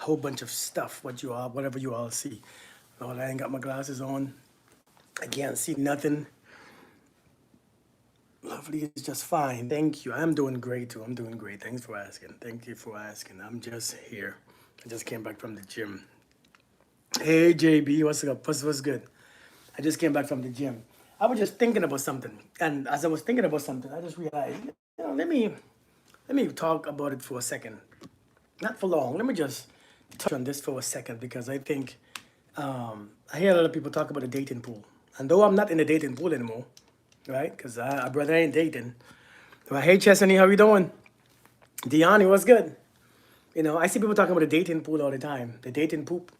whole bunch of stuff, whatever you all see. Lord, I ain't got my glasses on. I can't see nothing. Lovely is just fine. Thank you. I'm doing great too. I'm doing great. Thanks for asking. Thank you for asking. I'm just here. I just came back from the gym. Hey JB, what's up? What's good? I just came back from the gym. I was just thinking about something, and as I was thinking about something, I just realized, let me talk about it for a second. Not for long. Let me just touch on this for a second because I think I hear a lot of people talk about the dating pool, and though I'm not in the dating pool anymore, right? Because I brother ain't dating. Right? Hey Chesney, how you doing? Deani, what's good? I see people talking about the dating pool all the time, the dating poop.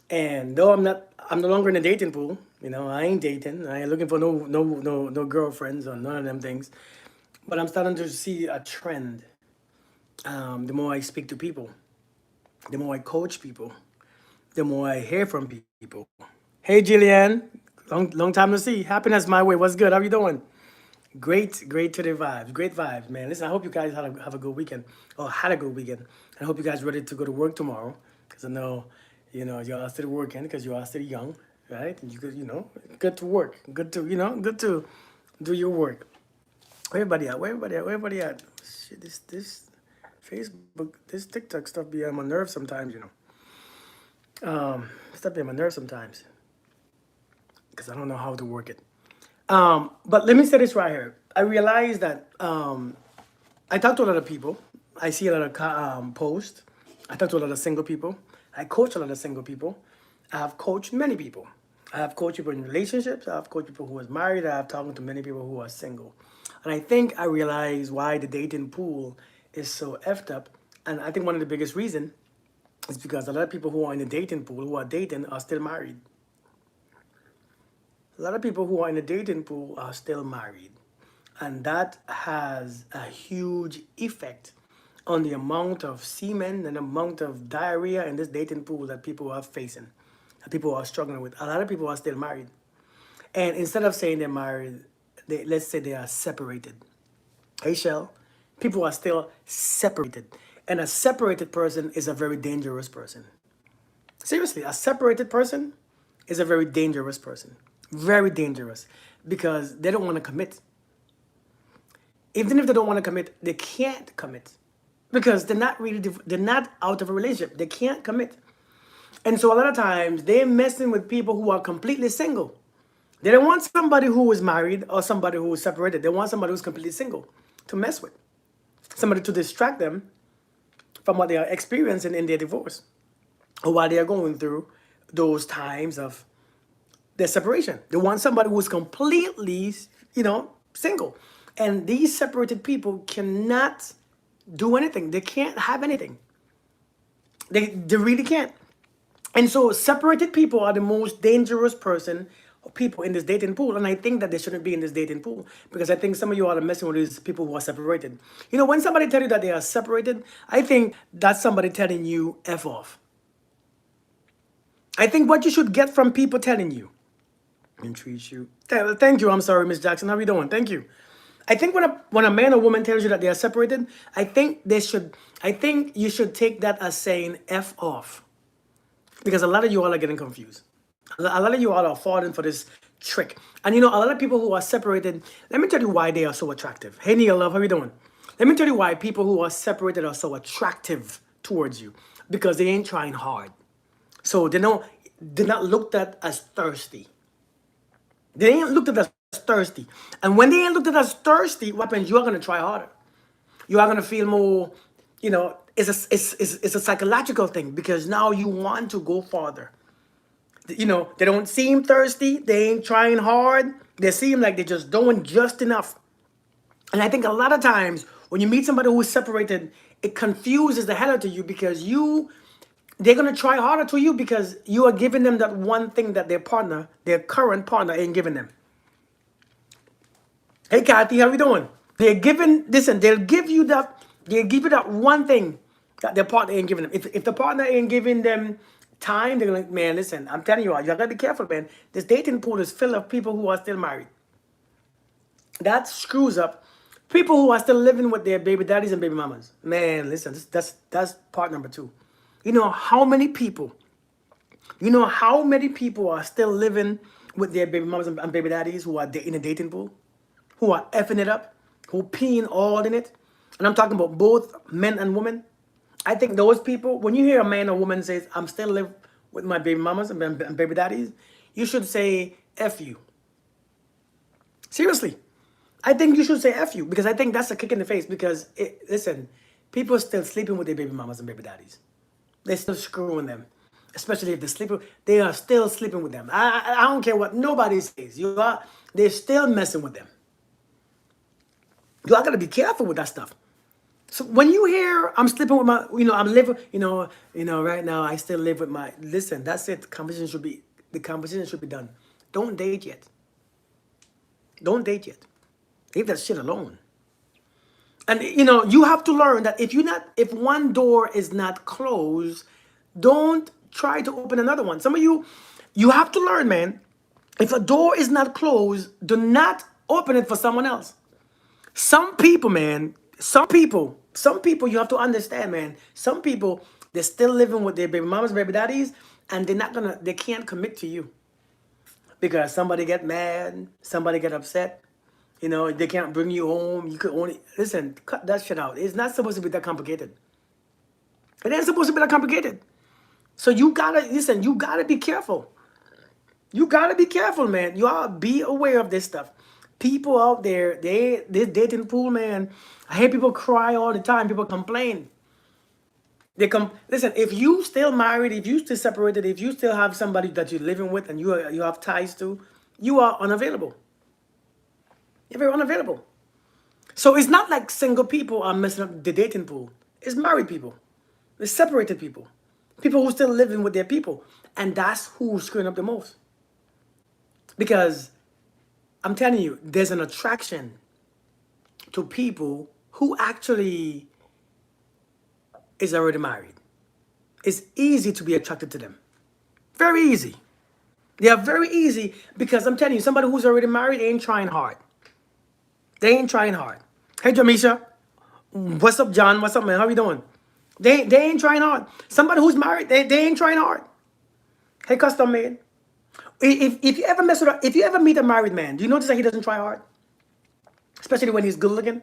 And though I'm no longer in the dating pool. I ain't dating. I ain't looking for no girlfriends or none of them things. But I'm starting to see a trend. The more I speak to people, the more I coach people, the more I hear from people. Hey Jillian, long time to see. Happiness my way. What's good? How you doing? Great to the vibes. Great vibes, man. Listen, I hope you guys have a good weekend or had a good weekend. I hope you guys ready to go to work tomorrow because I know, y'all are still working because you are still young, right? And you could, good to work. Good to do your work. Where everybody at? Where everybody at? Where everybody at? Shit, this Facebook, this TikTok stuff be on my nerves sometimes. Stuff be on my nerves sometimes because I don't know how to work it. But let me say this right here. I realize that I talk to a lot of people. I see a lot of posts. I talk to a lot of single people. I coach a lot of single people. I have coached many people. I have coached people in relationships. I have coached people who are married. I have talked to many people who are single. And I think I realize why the dating pool is so effed up. And I think one of the biggest reasons is because a lot of people who are in the dating pool, who are dating, are still married. A lot of people who are in the dating pool are still married. And that has a huge effect on the amount of semen and amount of diarrhea in this dating pool that people are facing, that people are struggling with. A lot of people are still married. And instead of saying they're married, let's say they are separated. Hey, Shell, people are still separated. And a separated person is a very dangerous person. Seriously, a separated person is a very dangerous person. Very dangerous because they don't want to commit. Even if they don't want to commit, they can't commit because they're not out of a relationship. They can't commit. And so a lot of times they're messing with people who are completely single. They don't want somebody who is married or somebody who is separated. They want somebody who's completely single to mess with. Somebody to distract them from what they are experiencing in their divorce or while they are going through those times of their separation. They want somebody who's completely, single. And these separated people cannot do anything. They can't have anything. They really can't. And so separated people are the most dangerous people in this dating pool. And I think that they shouldn't be in this dating pool because I think some of you are messing with these people who are separated. When somebody tell you that they are separated, I think that's somebody telling you F off. I think what you should get from people telling you, entreat you. Thank you. I'm sorry, Miss Jackson. How are you doing? Thank you. I think when a man or woman tells you that they are separated, I think you should take that as saying F off. Because a lot of you all are getting confused. A lot of you all are falling for this trick. And a lot of people who are separated, let me tell you why they are so attractive. Hey Neil, love, how you doing? Let me tell you why people who are separated are so attractive towards you. Because they ain't trying hard. So they're not looked at as thirsty. They ain't looked at as thirsty. And when they ain't looked at as thirsty, what happens? You are going to try harder. You are going to feel more, it's a psychological thing because now you want to go farther. They don't seem thirsty. They ain't trying hard. They seem like they're just doing just enough. And I think a lot of times when you meet somebody who is separated, it confuses the hell out of you because they're going to try harder to you because you are giving them that one thing that their current partner ain't giving them. Hey, Kathy, how you doing? They'll give you that one thing that their partner ain't giving them. If the partner ain't giving them time, they're like, man, listen, I'm telling you all, you gotta be careful, man. This dating pool is full of people who are still married. That screws up people who are still living with their baby daddies and baby mamas. Man, listen, that's part number 2. You know how many people, you know how many people are still living with their baby mamas and baby daddies who are in a dating pool, who are effing it up, who peeing all in it. And I'm talking about both men and women. I think those people, when you hear a man or woman says, I'm still live with my baby mamas and baby daddies, you should say F you. Seriously. I think you should say F you, because I think that's a kick in the face. Because, listen, people are still sleeping with their baby mamas and baby daddies. They're still screwing them. Especially if they're sleeping, they are still sleeping with them. I don't care what nobody says. They're still messing with them. You all gotta be careful with that stuff. So when you hear I'm sleeping with my, I'm living, right now I still live with my. Listen, that's it. The conversation should be done. Don't date yet. Don't date yet. Leave that shit alone. And you have to learn that if one door is not closed, don't try to open another one. Some of you have to learn, man. If a door is not closed, do not open it for someone else. Some people, man, some people, you have to understand, man. Some people, they're still living with their baby mamas, baby daddies, and they can't commit to you. Because somebody get mad, somebody get upset, they can't bring you home. You could only, listen, cut that shit out. It's not supposed to be that complicated. It ain't supposed to be that complicated. So you gotta be careful. You gotta be careful, man. You all be aware of this stuff. People out there, this dating pool, man. I hear people cry all the time. People complain. Listen, if you still married, if you still separated, if you still have somebody that you're living with and you have ties to, you are unavailable. You're very unavailable. So it's not like single people are messing up the dating pool. It's married people. It's separated people. People who still living with their people. And that's who's screwing up the most. Because I'm telling you, there's an attraction to people who actually is already married. It's easy to be attracted to them. Very easy. They are very easy because I'm telling you, somebody who's already married ain't trying hard. They ain't trying hard. Hey, Jamisha. What's up, John? What's up, man? How you doing? They ain't trying hard. Somebody who's married, they ain't trying hard. Hey, custom made. If you ever if you ever meet a married man, do you notice that he doesn't try hard? Especially when he's good looking,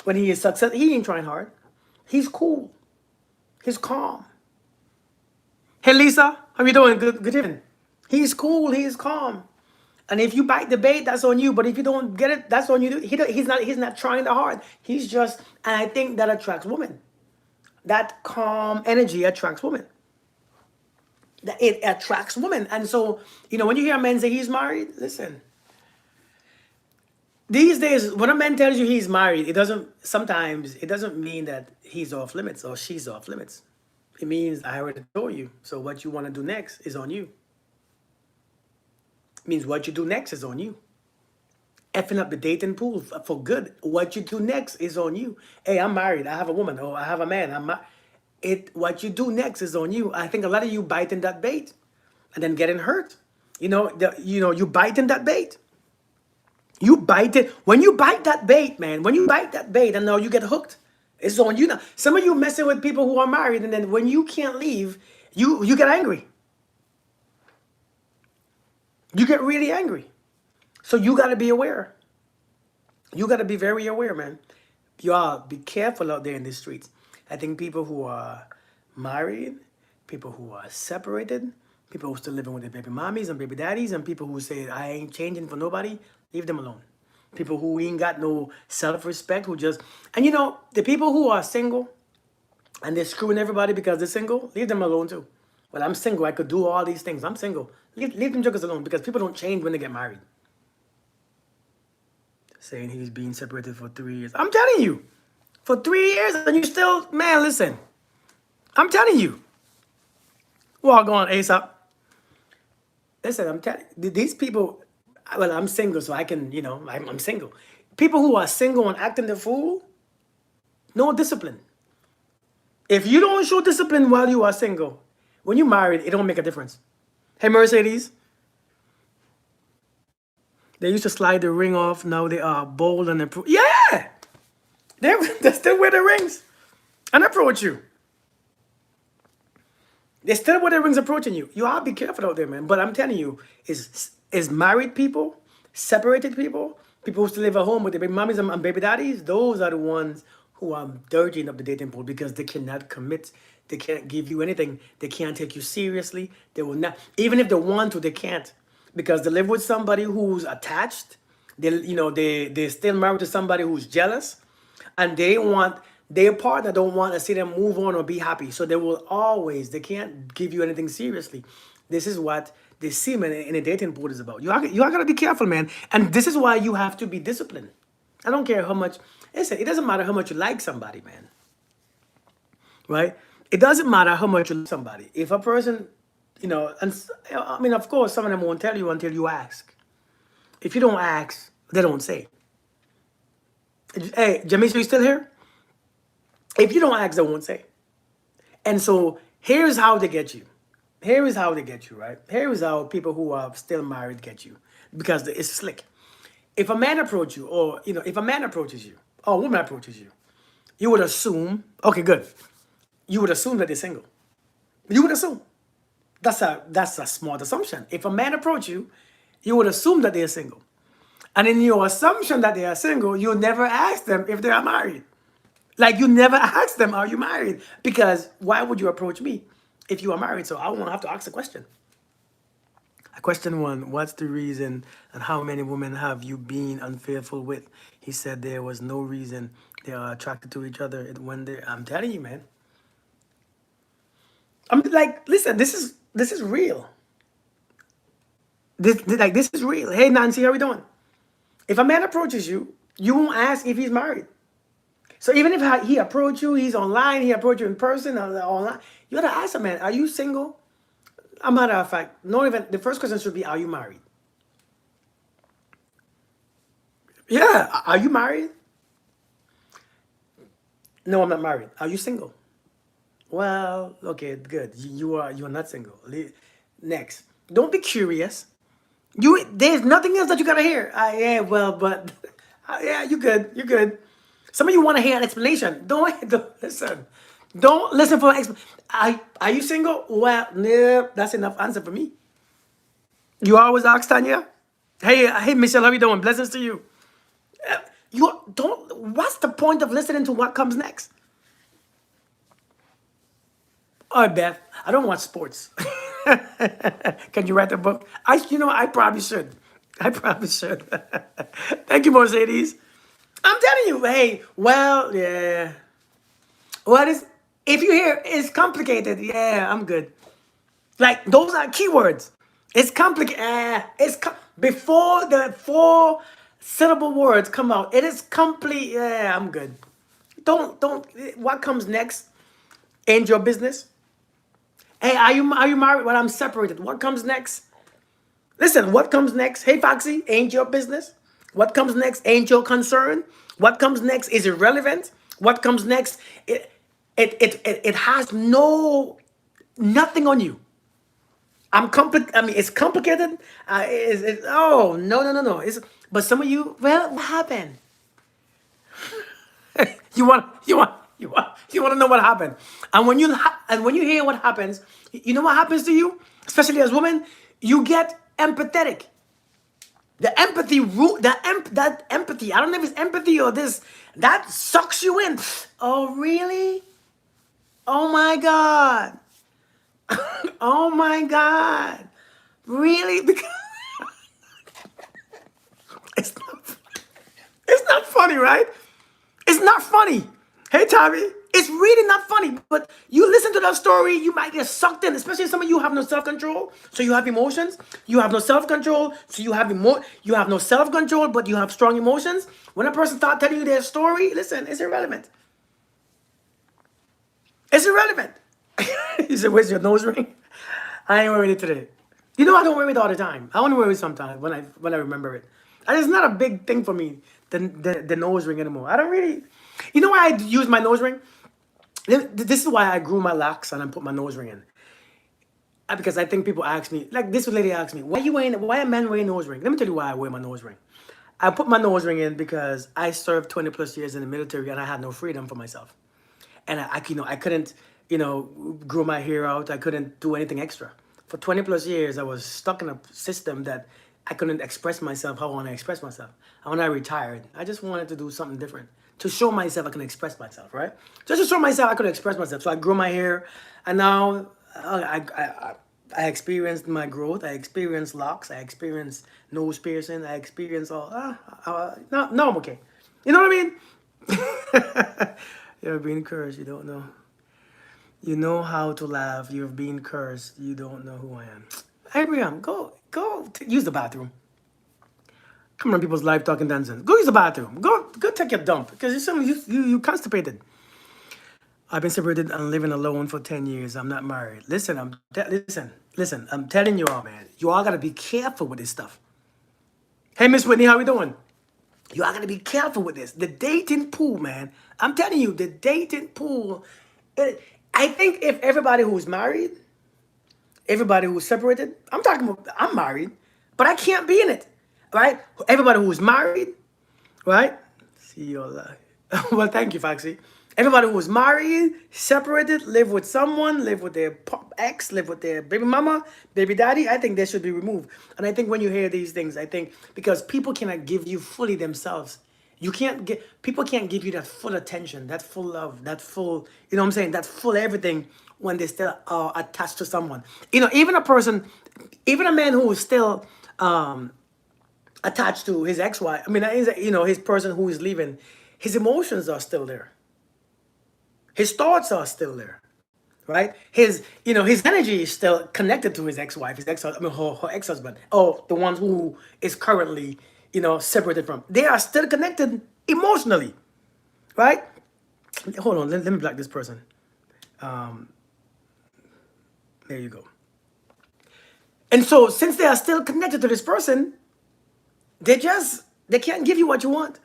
when he is successful, he ain't trying hard. He's cool. He's calm. Hey, Lisa, how you doing? Good evening. He's cool. He's calm. And if you bite the bait, that's on you. But if you don't get it, that's on you. He's not trying that hard. He's just, and I think that attracts women. That calm energy attracts women. It attracts women. And so, when you hear a man say he's married, listen. These days, when a man tells you he's married, sometimes it doesn't mean that he's off limits or she's off limits. It means I already told you. So what you want to do next is on you. It means what you do next is on you. Effing up the dating pool for good. What you do next is on you. Hey, I'm married. I have a woman. Or I have a man. What you do next is on you. I think a lot of you biting that bait and then getting hurt. You biting that bait. You bite it. When you bite that bait, man, when you bite that bait and now you get hooked, it's on you now. Some of you messing with people who are married, and then when you can't leave, you get angry. You get really angry. So you got to be aware. You got to be very aware, man. Y'all be careful out there in the streets. I think people who are married, people who are separated, people who are still living with their baby mommies and baby daddies, and people who say, I ain't changing for nobody, leave them alone. People who ain't got no self-respect, and the people who are single and they're screwing everybody because they're single, leave them alone too. Well, I'm single. I could do all these things. I'm single. Leave them jokers alone because people don't change when they get married. Saying he's being separated for 3 years. I'm telling you, for 3 years and you still, man, listen. I'm telling you. Walk on, ASAP. Listen, I'm telling you, these people, well, I'm single, so I can, I'm single. People who are single and acting the fool, no discipline. If you don't show discipline while you are single, when you're married, it don't make a difference. Hey, Mercedes. They used to slide the ring off. Now they are bold and approach. Yeah! They still wear the rings and approach you. There's still wedding rings approaching you. You have to be careful out there, man. But I'm telling you, is married people, separated people, people who still live at home with their baby mommies and baby daddies, those are the ones who are dirtying up the dating pool because they cannot commit. They can't give you anything. They can't take you seriously. They will not, even if they want to, they can't. Because they live with somebody who's attached. They're still married to somebody who's jealous, and they want their partner don't want to see them move on or be happy. So they can't give you anything seriously. This is what the semen in a dating pool is about. You are gotta be careful, man. And this is why you have to be disciplined. I don't care how much. Listen, it doesn't matter how much you like somebody, man. Right? It doesn't matter how much you like somebody. If a person, I mean, of course, some of them won't tell you until you ask. If you don't ask, they don't say. Hey, Jamisha, you still here? If you don't ask, they won't say. And so here's how they get you. Here is how they get you, right? Here is how people who are still married get you. Because it's slick. If a man approaches you, or if a man approaches you, or a woman approaches you, you would assume, okay, good. You would assume that they're single. You would assume. That's a smart assumption. If a man approaches you, you would assume that they are single. And in your assumption that they are single, you never ask them if they are married. Like you never ask them, are you married? Because why would you approach me if you are married? So I won't have to ask the question. Question one, what's the reason and how many women have you been unfaithful with? He said there was no reason. They are attracted to each other when I'm telling you, man. I'm like, listen, this is real. This is real. Hey Nancy, how we doing? If a man approaches you, you won't ask if he's married. So even if he approached you, he's online, he approached you in person, or online, you gotta ask him, man, are you single? A matter of fact, not even the first question should be, are you married? Yeah, are you married? No, I'm not married. Are you single? Well, okay, good. You are not single. Next, don't be curious. There's nothing else that you gotta hear. Yeah, well, but yeah, you good. You're good. Some of you want to hear an explanation. Don't listen. Don't listen for an explanation. Are you single? Well, no, that's enough answer for me. You always ask Tanya. Hey, Michelle, how you doing? Blessings to you. You don't. What's the point of listening to what comes next? All right, Beth. I don't watch sports. Can you write a book? I probably should. I probably should. Thank you, Mercedes. I'm telling you. Hey, well, yeah. What is? If you hear it's complicated, yeah, I'm good. Like those are keywords. It's complicated. Before the four syllable words come out, it is complete. Yeah, I'm good. Don't. What comes next? Ain't your business. Hey, are you married? Well, I'm separated. What comes next? Listen, what comes next? Hey, Foxy, ain't your business. What comes next ain't your concern. What comes next is irrelevant. What comes next, it has nothing on you. I mean, it's complicated. Oh no no no no. But some of you, well, what happened? You want to know what happened, and when you hear what happens, you know what happens to you, especially as women, you get empathetic. The empathy root, that empathy. I don't know if it's empathy or this. That sucks you in. Oh really? Oh my god. Oh my god. Really? Because it's not. It's not funny, right? It's not funny. Hey, Tommy, it's really not funny. But you listen to that story, you might get sucked in. Especially some of you have no self control, so you have emotions. You have no self control, so You have no self control, but you have strong emotions. When a person starts telling you their story, listen, it's irrelevant. It's irrelevant. You said, "Where's your nose ring?" I ain't wearing it today. You know I don't wear it all the time. I only wear it sometimes when I remember it. And it's not a big thing for me, the nose ring anymore. I don't really. You know why I use my nose ring? This is why I grew my locks and I put my nose ring in. Because I think people ask me, like this lady asked me, why a man wearing a nose ring? Let me tell you why I wear my nose ring. I put my nose ring in because I served 20 plus years in the military and I had no freedom for myself. And I couldn't, grew my hair out. I couldn't do anything extra. For 20 plus years, I was stuck in a system that I couldn't express myself how I want to express myself. And when I retired, I just wanted to do something different to show myself I can express myself, right? Just to show myself I could express myself. So I grew my hair, and now I experienced my growth. I experienced locks. I experienced nose piercing. I experienced all. No, I'm okay. You know what I mean? You've been cursed. You don't know. You know how to laugh. You've been cursed. You don't know who I am. Abraham, go use the bathroom. Come on, people's life talking nonsense. Go use the bathroom. Go take your dump because you constipated. I've been separated and living alone for 10 years. I'm not married. Listen, listen. I'm telling you all, man. You all gotta be careful with this stuff. Hey, Miss Whitney, how we doing? You all gotta be careful with this. The dating pool, man. I'm telling you, the dating pool. I think if everybody who's married, everybody who's separated, I'm married, but I can't be in it, right? Everybody who's married, right? See you alive. Well, thank you, Foxy. Everybody who's married, separated, live with someone, live with their ex, live with their baby mama, baby daddy, I think they should be removed. And I think when you hear these things, I think because people cannot give you fully themselves. People can't give you that full attention, that full love, that full, you know what I'm saying, that full everything when they still are attached to someone. Even a man who is still attached to his ex-wife, his person who is leaving, his emotions are still there. His thoughts are still there, right? His energy is still connected to his ex-wife, her ex-husband, or the one who is currently, separated from. They are still connected emotionally, right? Hold on, let me block this person. There you go. And so, since they are still connected to this person, they can't give you what you want.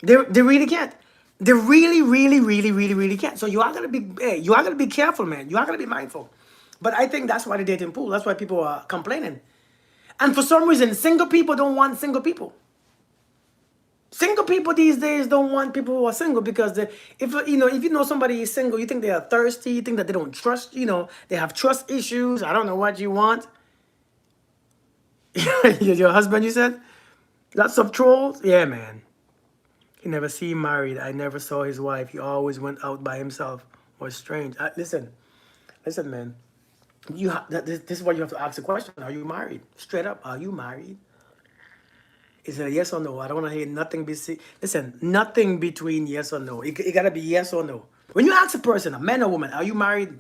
They really can't. They really, really, really, really, really can't. So you are gonna be careful, man. You are gonna be mindful. But I think that's why the dating pool. That's why people are complaining. And for some reason, single people don't want single people. Single people these days don't want people who are single because if you know somebody is single, you think they are thirsty. You think that they don't trust. They have trust issues. I don't know what you want. Your husband, you said? Lots of trolls? Yeah, man. He never seen married. I never saw his wife. He always went out by himself. Was strange. Listen, man. This is what you have to ask the question. Are you married? Straight up, are you married? Is it a yes or no? I don't want to hear nothing. Listen, nothing between yes or no. It got to be yes or no. When you ask a person, a man or woman, are you married?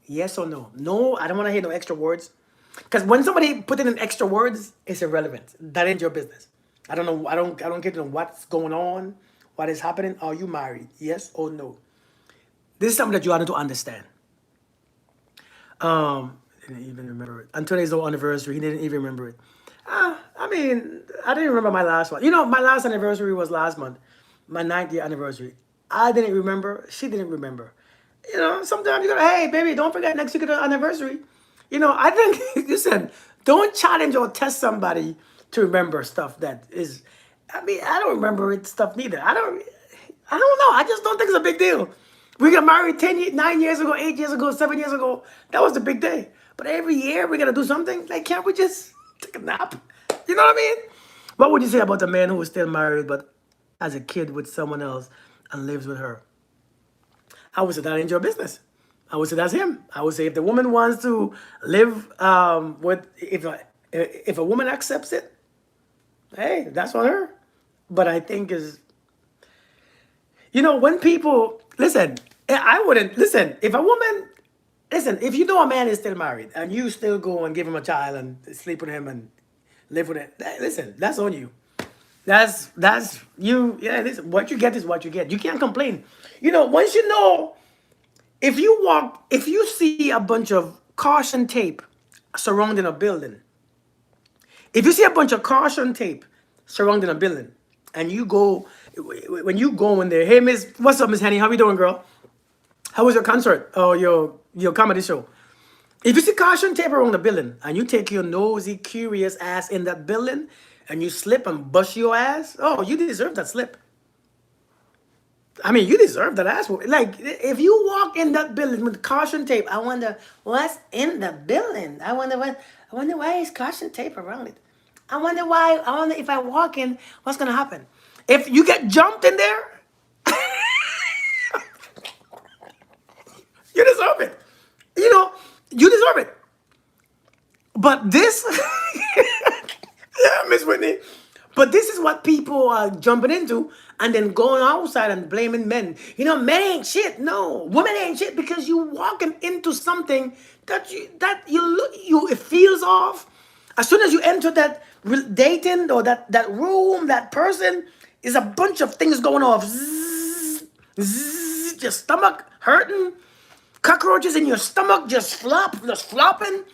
Yes or no? No, I don't want to hear no extra words. Because when somebody put in extra words, it's irrelevant. That ain't your business. I don't know. I don't get to know what's going on, what is happening. Are you married? Yes or no? This is something that you ought to understand. Didn't even remember it. On today's anniversary, he didn't even remember it. I didn't remember my last one. My last anniversary was last month, my 9th year anniversary. I didn't remember. She didn't remember. Sometimes you gotta, hey, baby, don't forget next week is the anniversary. I think, listen, don't challenge or test somebody to remember stuff that is, I don't remember it stuff neither. I don't know. I just don't think it's a big deal. We got married 9 years ago, 8 years ago, 7 years ago. That was the big day. But every year we got to do something. Like, can't we just take a nap? You know what I mean? What would you say about a man who is still married but has a kid with someone else and lives with her? I would say that ain't your business. I would say that's him. I would say if the woman wants to live if a woman accepts it, hey, that's on her. But I think when people listen, I wouldn't listen. If a woman if you know a man is still married and you still go and give him a child and sleep with him and live with it, listen, that's on you. That's you. Yeah, listen, what you get is what you get. You can't complain. Once you know, if you see a bunch of caution tape surrounding a building, if you see a bunch of caution tape surrounding a building, and when you go in there, hey Miss, what's up, Miss Henny? How you doing, girl? How was your concert? Oh, your comedy show? If you see caution tape around the building, and you take your nosy, curious ass in that building, and you slip and bust your ass, oh, you deserve that slip. I mean, you deserve that ass whooping. Like, if you walk in that building with caution tape, I wonder what's in the building. I wonder what. I wonder why is caution tape around it. I wonder why. I wonder if I walk in, what's gonna happen? If you get jumped in there, you deserve it. You know, you deserve it. But this, yeah, Miss Whitney. But this is what people are jumping into and then going outside and blaming men. You know, men ain't shit. No, women ain't shit because you walking into something that you look you it feels off. As soon as you enter that dating or that room, that person is a bunch of things going off. Zzz, zzz, your stomach hurting, cockroaches in your stomach just flopping.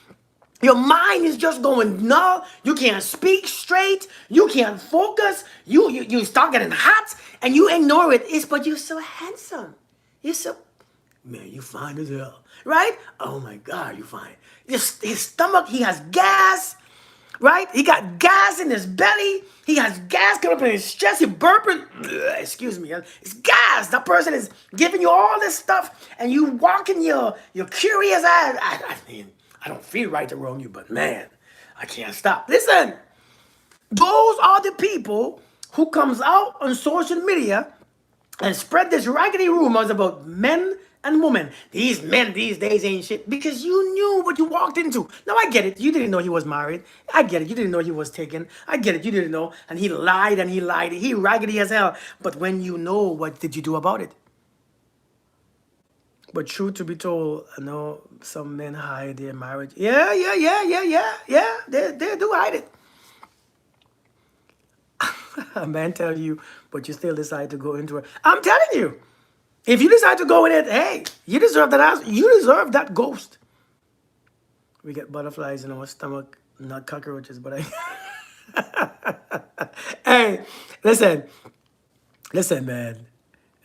Your mind is just going null. You can't speak straight. You can't focus. You start getting hot and you ignore it. It's but you're so handsome. You're so man, you fine as hell. Right? Oh my God, you fine. His stomach, he has gas. Right? He got gas in his belly. He has gas coming up in his chest. He burping. Ugh, excuse me. It's gas. That person is giving you all this stuff, and you walking your curious eye. I mean, I don't feel right to wrong you, but man, I can't stop. Listen, those are the people who comes out on social media and spread this raggedy rumors about men and women. These men these days ain't shit because you knew what you walked into. Now I get it. You didn't know he was married. I get it. You didn't know he was taken. I get it. You didn't know. And he lied and he lied. He raggedy as hell. But when you know, what did you do about it? But truth to be told, I know some men hide their marriage. Yeah, yeah, yeah, yeah, yeah, yeah. They do hide it. A man tell you, but you still decide to go into it. I'm telling you, if you decide to go in it, hey, you deserve that ass. You deserve that ghost. We get butterflies in our stomach, not cockroaches, but hey, listen, listen, man.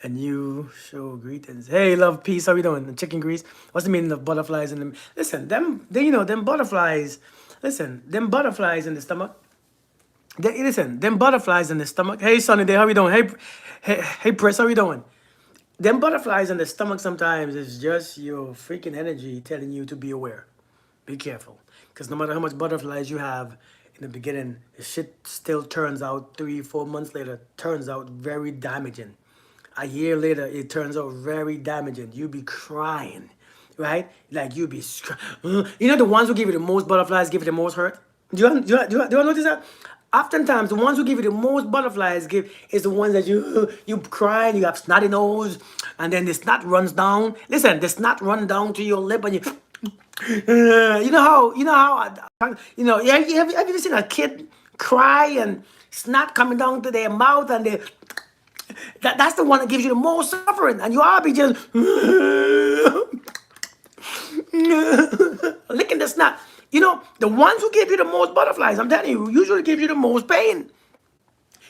And you show greetings. Hey, love, peace. How we doing? Chicken grease. What's the meaning of butterflies in them? Listen, them butterflies. Listen, them butterflies in the stomach. Listen, them butterflies in the stomach. Hey, Sonny, day, how we doing? Hey, Press, how we doing? Them butterflies in the stomach sometimes is just your freaking energy telling you to be aware. Be careful. Because no matter how much butterflies you have in the beginning, the shit still turns out 3, 4 months later, turns out very damaging. A year later, it turns out very damaging. You be crying, right? Like you be, you know, the ones who give you the most butterflies give you the most hurt. Do you notice that? Oftentimes, the ones who give you the most butterflies give is the ones that you cry and you have snotty nose, and then the snot runs down. Listen, the snot run down to your lip, and you, yeah. Have you ever seen a kid cry and snot coming down to their mouth, and that's the one that gives you the most suffering, and you all be just licking the snot. You know, the ones who give you the most butterflies, I'm telling you, usually give you the most pain.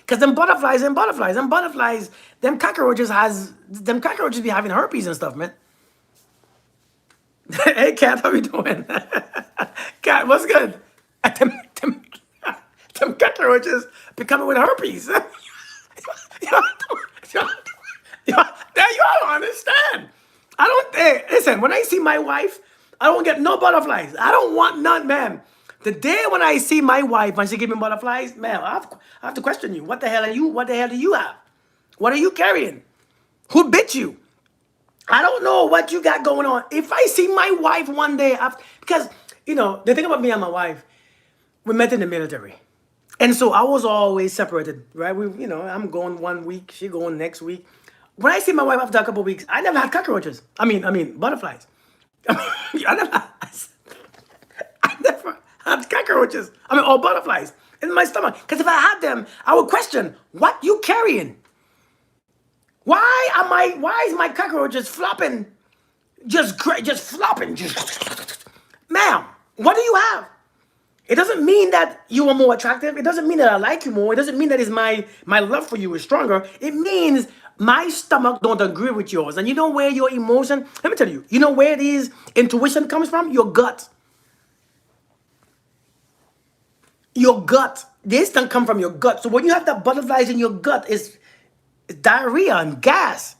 Because them cockroaches be having herpes and stuff, man. Hey, Cat, how you doing? Cat, what's good? Them, them cockroaches be coming with herpes. You don't understand. I don't. Hey, listen. When I see my wife, I don't get no butterflies. I don't want none, man. The day when I see my wife and she give me butterflies, man, I have to question you. What the hell are you? What the hell do you have? What are you carrying? Who bit you? I don't know what you got going on. If I see my wife one day after, because you know the thing about me and my wife, we met in the military. And so I was always separated, right? I'm going one week, she going next week. When I see my wife after a couple of weeks, I never had cockroaches. I mean butterflies. I never, I never had cockroaches. Or butterflies in my stomach. Because if I had them, I would question what you carrying. Why is my cockroaches flopping? Just flopping. Ma'am, what do you have? It doesn't mean that you are more attractive. It doesn't mean that I like you more. It doesn't mean that my love for you is stronger. It means my stomach don't agree with yours. And you know where your emotion, let me tell you, you know where this intuition comes from? Your gut. Your gut. This don't come from your gut. So when you have that butterflies in your gut, it's diarrhea and gas.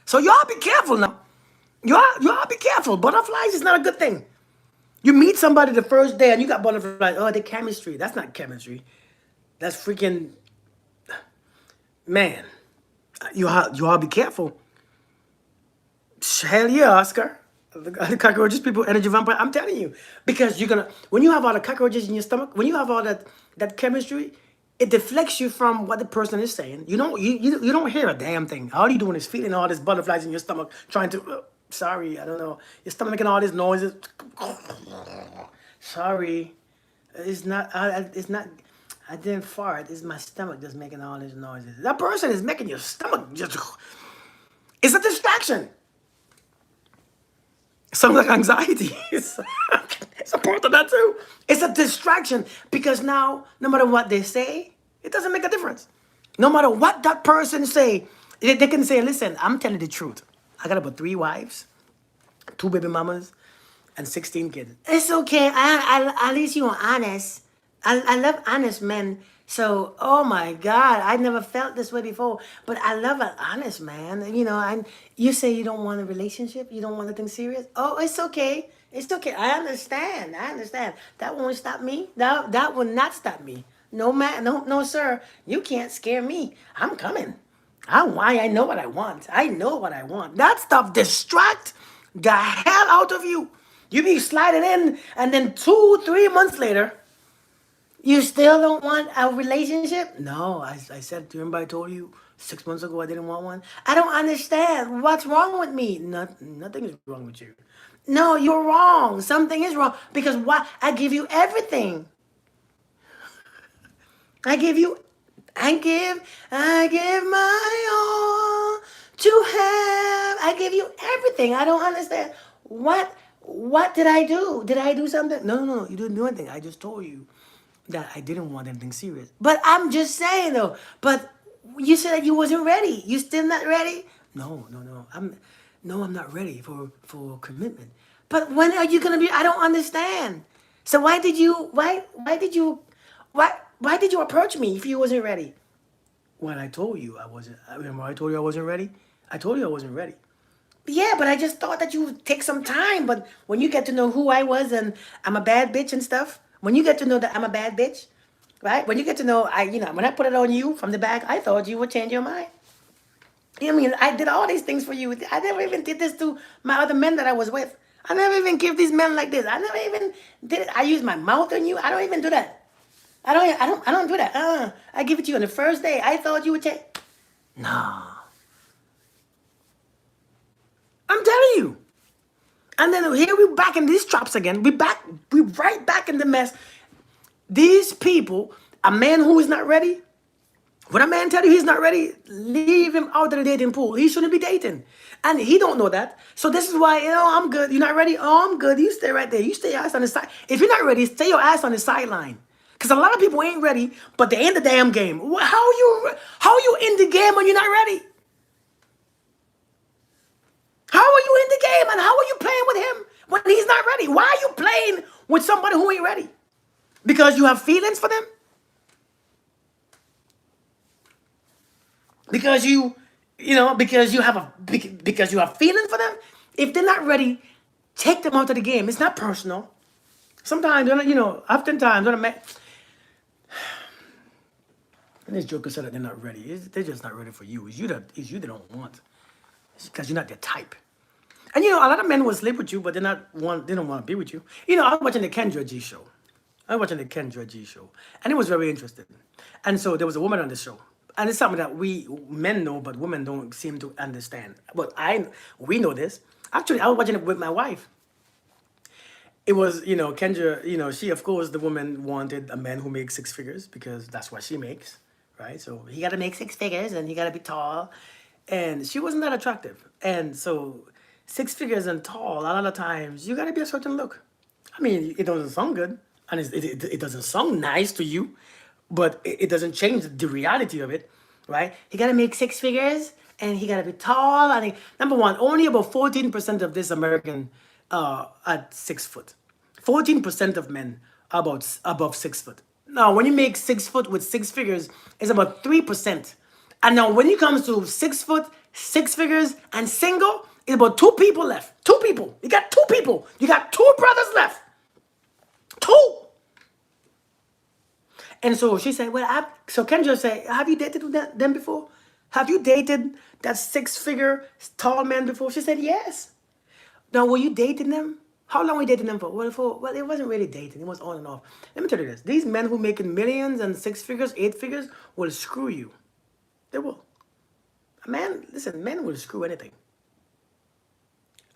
So y'all be careful now. Y'all be careful. Butterflies is not a good thing. You meet somebody the first day and you got butterflies. Oh, the chemistry. That's not chemistry. That's freaking man. You all be careful. Hell yeah, Oscar. The cockroaches, people, energy vampire. I'm telling you, because you're gonna when you have all the cockroaches in your stomach, when you have all that chemistry, it deflects you from what the person is saying. You don't hear a damn thing. All you doing is feeling all these butterflies in your stomach, trying to. Sorry, I don't know. Your stomach making all these noises. Sorry, it's not. It's not. I didn't fart. It's my stomach just making all these noises. That person is making your stomach just. It's a distraction. Sounds like anxiety. It's a part of that too. It's a distraction because now, no matter what they say, it doesn't make a difference. No matter what that person say, they can say, "Listen, I'm telling the truth. I got about 3 wives, 2 baby mamas, and 16 kids. It's okay. At least you're honest. I love honest men. So, oh my God, I never felt this way before. But I love an honest man. And you say you don't want a relationship, you don't want anything serious. Oh, it's okay. It's okay. I understand. I understand. That won't stop me. That will not stop me. No man, no sir. You can't scare me. I'm coming. I know what I want. I know what I want. That stuff distract the hell out of you. You be sliding in, and then 2, 3 months later, you still don't want a relationship? No, I said to remember I told you 6 months ago I didn't want one. I don't understand. What's wrong with me? Nothing is wrong with you. No, you're wrong. Something is wrong because why? I give you everything. I give you, I give my all to have. I give you everything. I don't understand. What did I do? Did I do something? No, no, no. You didn't do anything. I just told you that I didn't want anything serious. But I'm just saying though. But you said that you wasn't ready. You still not ready? No, no, no. I'm not ready for commitment. But when are you gonna be? I don't understand. So why did you approach me if you wasn't ready? When I told you I wasn't. Remember I told you I wasn't ready. I told you I wasn't ready. Yeah, but I just thought that you would take some time. But when you get to know who I was and I'm a bad bitch and stuff, when you get to know that I'm a bad bitch, right? When you get to know when I put it on you from the back, I thought you would change your mind. You know what I mean? I did all these things for you. I never even did this to my other men that I was with. I never even give these men like this. I never even did it. I use my mouth on you. I don't even do that. I don't do that. I give it to you on the first day. I thought you would change. No. I'm telling you. And then here we back in these traps again. We right back in the mess. These people, a man who is not ready, when a man tell you he's not ready, leave him out of the dating pool. He shouldn't be dating. And he don't know that. So this is why, I'm good. You're not ready? Oh, I'm good. You stay right there. You stay your ass on the side. If you're not ready, stay your ass on the sideline. Because a lot of people ain't ready, but they in the damn game. How you in the game when you're not ready? How are you in the game and how are you playing with him when he's not ready? Why are you playing with somebody who ain't ready? Because you have feelings for them? Because because you have feelings for them? If they're not ready, take them out of the game. It's not personal. Sometimes, oftentimes when a man, and this joker said that they're not ready. They're just not ready for you. It's you that don't want. It's because you're not their type. And a lot of men will sleep with you, but they don't want to be with you. I was watching the Kendra G show. And it was very interesting. And so there was a woman on the show. And it's something that we men know, but women don't seem to understand. But we know this. Actually, I was watching it with my wife. It was, Kendra, she, of course, the woman wanted a man who makes 6 figures because that's what she makes, right? So he got to make 6 figures and he got to be tall. And she wasn't that attractive. And so 6 figures and tall, a lot of times, you got to be a certain look. I mean, it doesn't sound good. And it doesn't sound nice to you, but it doesn't change the reality of it, right? He got to make 6 figures and he got to be tall. And number one, only about 14% of this American at 6 foot. 14% of men are above 6 foot. Now, when you make 6 foot with 6 figures, it's about 3%. And now when it comes to 6 foot, six figures, and single, it's about two people left. Two people. You got two people. You got two brothers left. Two. And so she said, well, so Kendra said, have you dated them before? Have you dated that six-figure tall man before? She said, yes. Now, were you dating them? How long were you dating them for? Well, it wasn't really dating. It was on and off. Let me tell you this. These men who making millions and six figures, eight figures, will screw you. They will. A man, listen, men will screw anything.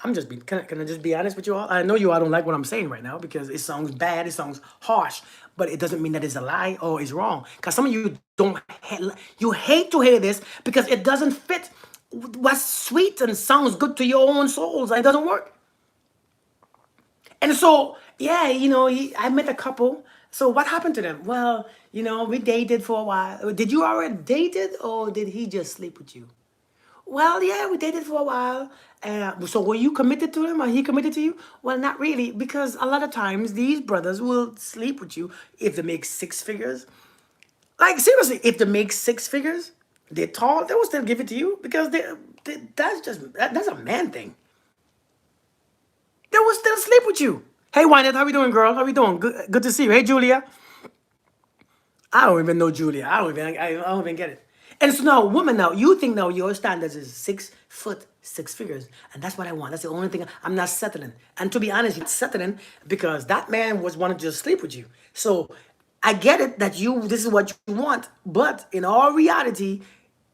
Can I just be honest with you all? I know you all don't like what I'm saying right now because it sounds bad, it sounds harsh, but it doesn't mean that it's a lie or it's wrong. Because some of you you hate to hear this because it doesn't fit what's sweet and sounds good to your own souls, and it doesn't work. And so, yeah, I met a couple. So what happened to them? Well, we dated for a while. Did you already dated or did he just sleep with you? Well, yeah, we dated for a while. So were you committed to him or he committed to you? Well, not really, because a lot of times these brothers will sleep with you if they make six figures. Like, seriously, if they make six figures, they're tall, they will still give it to you because that's a man thing. They will still sleep with you. Hey, Wynette, how we doing, girl? How we doing? Good to see you. Hey, Julia. I don't even know Julia. I don't even get it. And so now, woman, now you think now your standards is 6 foot, six figures, and that's what I want. That's the only thing. I'm not settling. And to be honest, you're not settling because that man was wanting to just sleep with you. So I get it that this is what you want, but in all reality,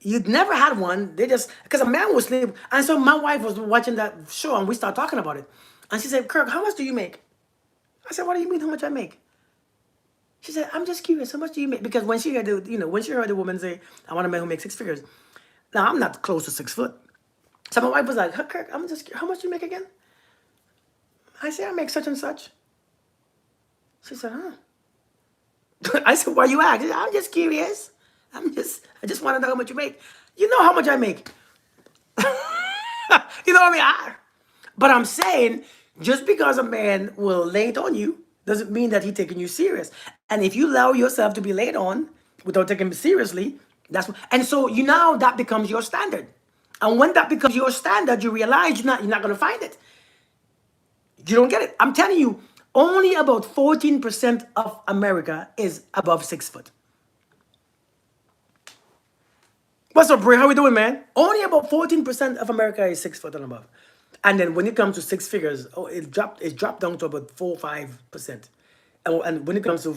you'd never had one. They just because a man will sleep. And so my wife was watching that show, and we started talking about it, and she said, "Kirk, how much do you make?" I said, "What do you mean, how much I make?" She said, "I'm just curious. How much do you make?" Because when she heard the woman say, "I want a man who makes six figures," now I'm not close to 6 foot. So my wife was like, "Kirk, I'm just how much do you make again?" I said, "I make such and such." She said, "Huh?" I said, "Why you ask?" She said, "I'm just curious. I just want to know how much you make." You know how much I make. You know what I mean? But I'm saying, just because a man will lay it on you doesn't mean that he's taking you serious. And if you allow yourself to be laid on without taking him seriously, and so now that becomes your standard. And when that becomes your standard, you realize you're not going to find it. You don't get it. I'm telling you, only about 14% of America is above 6 foot. What's up, Bray? How we doing, man? Only about 14% of America is 6 foot and above. And then when it comes to six figures, it dropped down to about 4 or 5%. And when it comes to,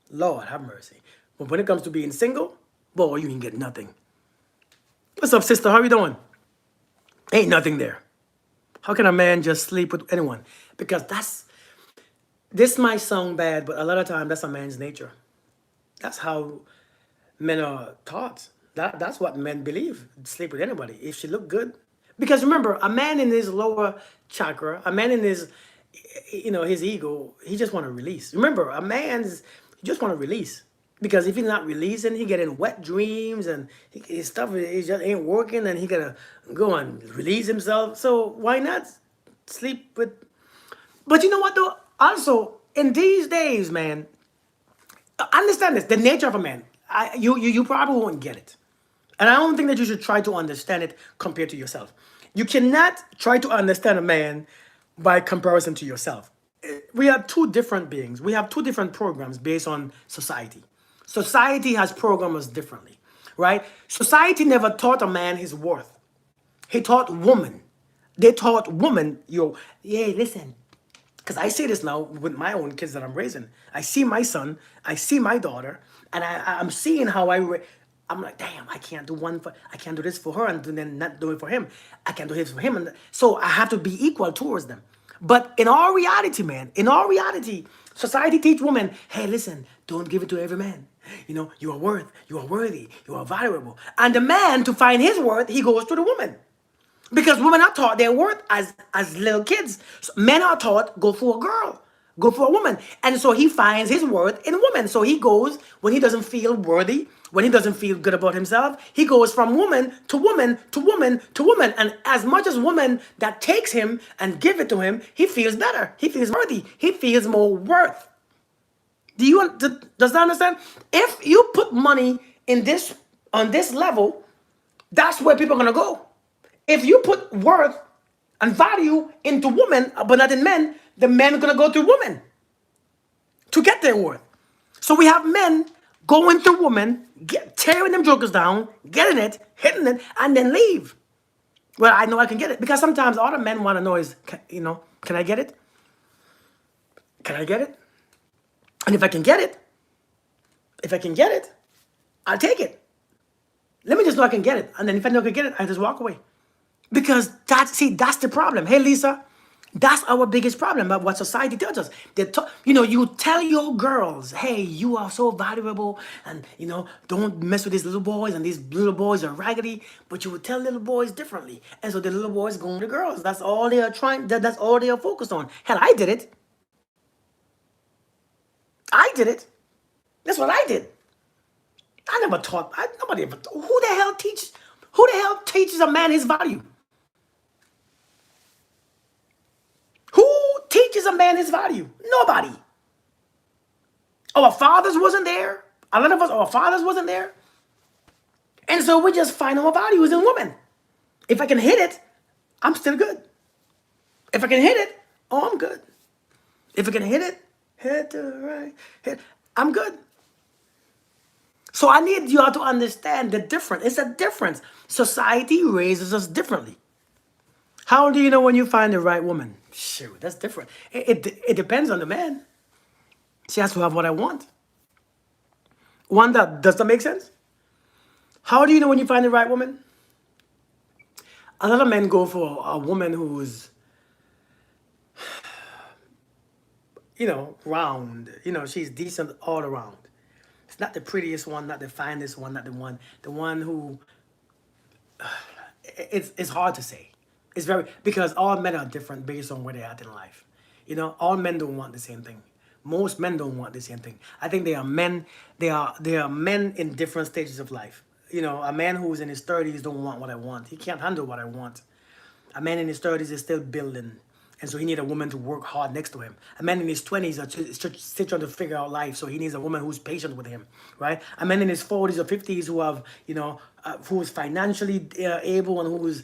Lord have mercy. But when it comes to being single, boy, you can get nothing. What's up, sister? How you doing? Ain't nothing there. How can a man just sleep with anyone? Because this might sound bad, but a lot of times that's a man's nature. That's how men are taught. That's what men believe. Sleep with anybody. If she look good. Because remember, a man in his lower chakra, a man in his his ego, he just want to release. Remember, a man's he just want to release. Because if he's not releasing, he getting wet dreams and his stuff it just ain't working and he gotta go and release himself. So why not sleep with? But you know what though? Also, in these days, man, understand this: the nature of a man. You probably won't get it, and I don't think that you should try to understand it compared to yourself. You cannot try to understand a man by comparison to yourself. We are two different beings. We have two different programs based on society. Society has programmed us differently, right? Society never taught a man his worth. He taught woman. They taught woman, yeah, listen. Because I say this now with my own kids that I'm raising. I see my son, I see my daughter, and I'm seeing how I'm like, damn, I can't do this for her and then not do it for him. I can't do this for him. And so I have to be equal towards them. But in all reality, man, society teach women, hey, listen, don't give it to every man. You are worthy, you are valuable. And the man, to find his worth, he goes to the woman. Because women are taught their worth as little kids. So men are taught, go for a girl, go for a woman. And so he finds his worth in woman. So he goes, when he doesn't feel worthy, when he doesn't feel good about himself, he goes from woman to woman to woman to woman. And as much as woman that takes him and give it to him, he feels better. He feels worthy. He feels more worth. Does that understand? If you put money in this on this level, that's where people are gonna go. If you put worth and value into women, but not in men, the men are gonna go through women to get their worth. So we have men going through women, tearing them jokers down, getting it, hitting it, and then leave. Well, I know I can get it because sometimes all the men want to know is, can I get it? Can I get it? And if I can get it, I'll take it. Let me just know I can get it. And then if I know I can get it, I just walk away. Because that's the problem. Hey, Lisa, that's our biggest problem about what society tells us. You tell your girls, hey, you are so valuable and, don't mess with these little boys and these little boys are raggedy. But you would tell little boys differently. And so the little boys go to girls. That's all they are that's all they are focused on. Hell, I did it. I did it. That's what I did. I never taught. Nobody ever. Who the hell teaches a man his value? Who teaches a man his value? Nobody. Our fathers wasn't there. A lot of us, our fathers wasn't there. And so we just find our values in women. If I can hit it, I'm still good. If I can hit it, oh, I'm good. If I can hit it, hit to the right, I'm good. So I need you all to understand the difference. It's a difference. Society raises us differently. How do you know when you find the right woman? Shoot, that's different. It depends on the man. She has to have what I want. Does that make sense? How do you know when you find the right woman? A lot of men go for a woman who's, round. She's decent all around. It's not the prettiest one, not the finest one, not the one who, it's hard to say. It's because all men are different based on where they're at in life. All men don't want the same thing. Most men don't want the same thing. I think they are men in different stages of life. A man who's in his 30s don't want what I want. He can't handle what I want. A man in his 30s is still building. And so he needs a woman to work hard next to him. A man in his 20s is still trying to figure out life, so he needs a woman who's patient with him, right? A man in his 40s or 50s who have, who is financially able and who's,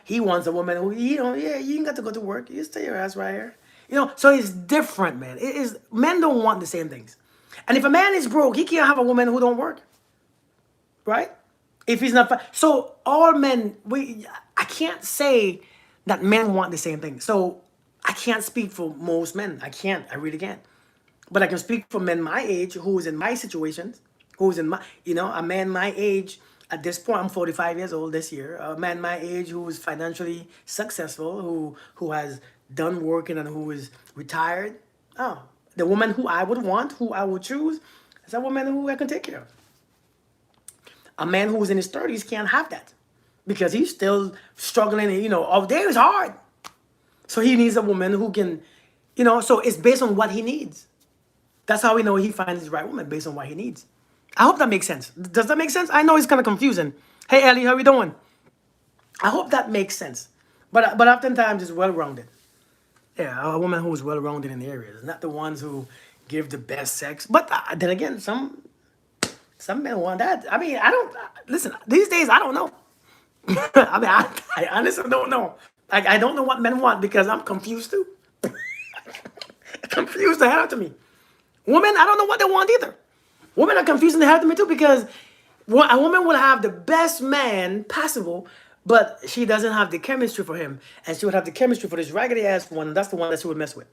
he wants a woman who, you ain't got to go to work. You stay your ass right here. So it's different, man. Men don't want the same things. And if a man is broke, he can't have a woman who don't work, right? If he's not, so all men, I can't say that men want the same thing. So I can't speak for most men. I really can't. But I can speak for men my age, who's in my situations, who's in my, a man my age, at this point, I'm 45 years old this year, a man my age who is financially successful, who has done working and who is retired. Oh, the woman who I would want, who I would choose, is a woman who I can take care of. A man who's in his 30s can't have that because he's still struggling, all day is hard. So he needs a woman who can, so it's based on what he needs. That's how we know he finds his right woman, based on what he needs. I hope that makes sense. Does that make sense? I know it's kind of confusing. Hey, Ellie, how we doing? I hope that makes sense. But oftentimes it's well-rounded. Yeah, a woman who is well-rounded in the areas, not the ones who give the best sex. But then again, some men want that. I mean, listen, these days, I don't know. I honestly don't know. I don't know what men want because I'm confused too. Confused the hell out of me. Women, I don't know what they want either. Women are confusing the hell out of me too because a woman will have the best man possible, but she doesn't have the chemistry for him. And she would have the chemistry for this raggedy ass one. And that's the one that she would mess with.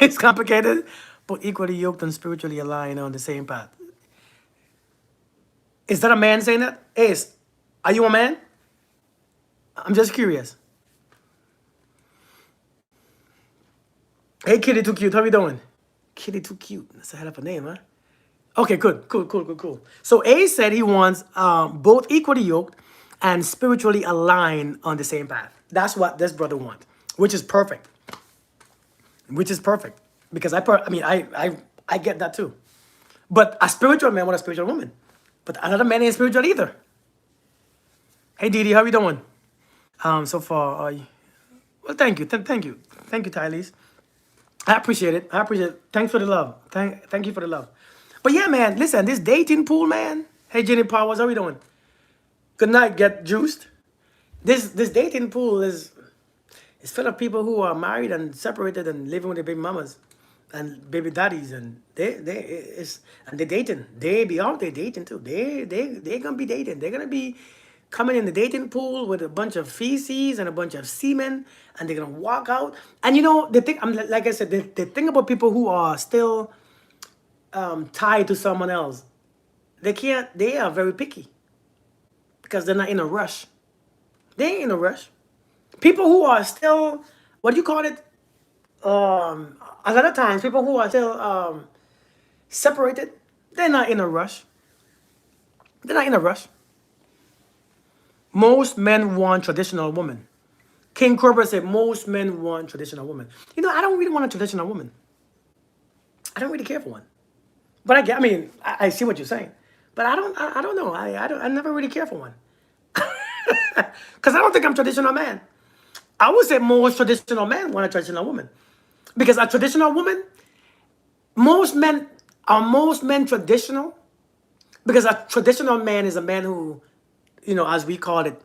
It's complicated, but equally yoked and spiritually aligned on the same path. Is that a man saying that? Ace, are you a man? I'm just curious. Hey, Kitty Too Cute, how you doing? Kitty Too Cute. That's a hell of a name, huh? Okay, good, cool. So Ace said he wants both equally yoked and spiritually aligned on the same path. That's what this brother wants, which is perfect. Because I get that too. But a spiritual man wants a spiritual woman. But another man ain't spiritual either. Hey, Didi, how you doing? So far, well, thank you, Tylese. I appreciate it. Thanks for the love. Thank you for the love. But yeah, man, listen, this dating pool, man, Hey, Jenny Powers, how we doing? Good night. Get juiced. This dating pool is full of people who are married and separated and living with their baby mamas and baby daddies, and they're dating. They be out there dating too. They gonna be dating. They're gonna be coming in the dating pool with a bunch of feces and a bunch of semen, and they're gonna walk out. And you know the thing, like I said, the thing about people who are still tied to someone else, they can't. They are very picky because they're not in a rush. They ain't in a rush. People who are still, what do you call it? A lot of times, people who are still separated, they're not in a rush. They're not in a rush. Most men want traditional women. King Cobra said most men want traditional women. You know, I don't really want a traditional woman. I don't really care for one. But I mean, I see what you're saying. But I don't know. I never really care for one. Because I don't think I'm traditional man. I would say most traditional men want a traditional woman. Because a traditional woman, most men traditional? Because a traditional man is a man who, as we call it,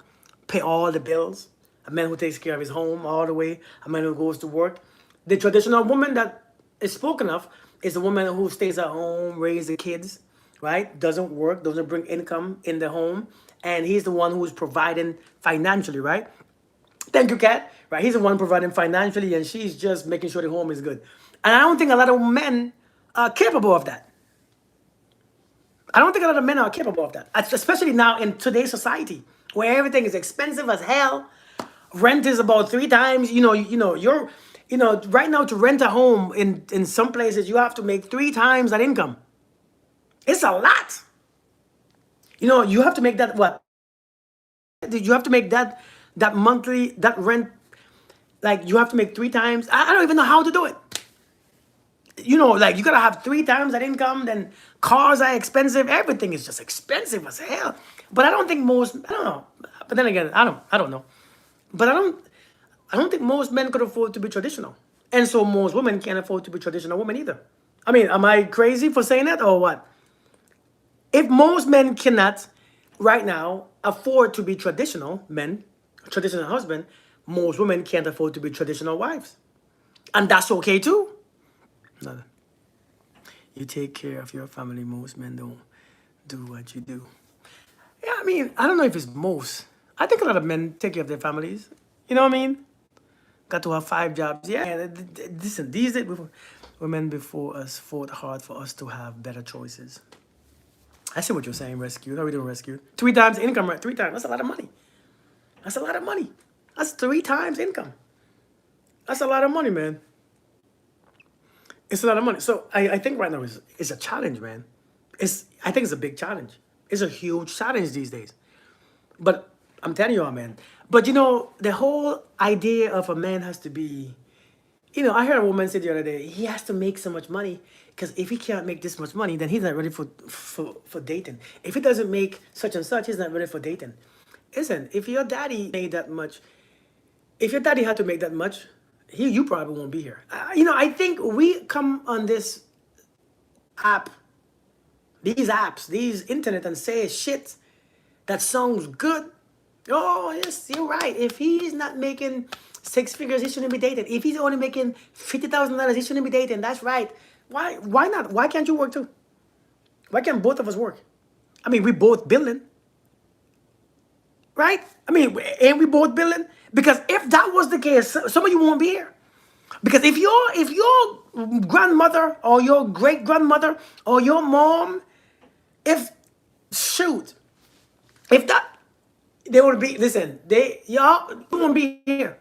pay all the bills. A man who takes care of his home all the way. A man who goes to work. The traditional woman that is spoken of is a woman who stays at home, raises the kids, right? Doesn't work, doesn't bring income in the home. And he's the one who's providing financially, right? Thank you, Kat. Right? He's the one providing financially, and she's just making sure the home is good. And I don't think a lot of men are capable of that. I don't think a lot of men are capable of that, especially now in today's society where everything is expensive as hell. Rent is about three times. Right now to rent a home in some places you have to make three times that income. It's a lot. You have to make that what? You have to make that monthly that rent, like you have to make three times. I don't even know how to do it. Like you gotta have three times that income. Then cars are expensive. Everything is just expensive as hell. But I don't think most. I don't know. But then again, I don't know. But I don't think most men could afford to be traditional, and so most women can't afford to be traditional women either. I mean, am I crazy for saying that or what? If most men cannot, right now, afford to be traditional men, traditional husband, most women can't afford to be traditional wives, and that's okay too. No. You take care of your family. Most men don't do what you do. Yeah, I mean, I don't know if it's most. I think a lot of men take care of their families. You know what I mean? Got to have five jobs. Yeah, listen, these women before us fought hard for us to have better choices. I see what you're saying, rescue. How are we doing, rescue? Three times income, right? Three times. That's a lot of money. That's a lot of money. That's three times income. That's a lot of money, man. It's a lot of money. So I think right now is a challenge, man. I think it's a big challenge. It's a huge challenge these days. But I'm telling you all, man. But the whole idea of a man has to be, I heard a woman say the other day, he has to make so much money because if he can't make this much money, then he's not ready for dating. If he doesn't make such and such, he's not ready for dating. Listen, if your daddy made that much, if your daddy had to make that much, you probably won't be here. I think we come on this app, these apps, these internet, and say shit that sounds good. Oh, yes, you're right. If he's not making six figures, he shouldn't be dating. If he's only making $50,000, he shouldn't be dating. That's right. Why not? Why can't you work too? Why can't both of us work? I mean, we both billing, right? I mean, ain't we both billing? Because if that was the case, some of you won't be here. Because if your grandmother or your great grandmother or your mom, if shoot, if that they would be, listen, y'all won't be here.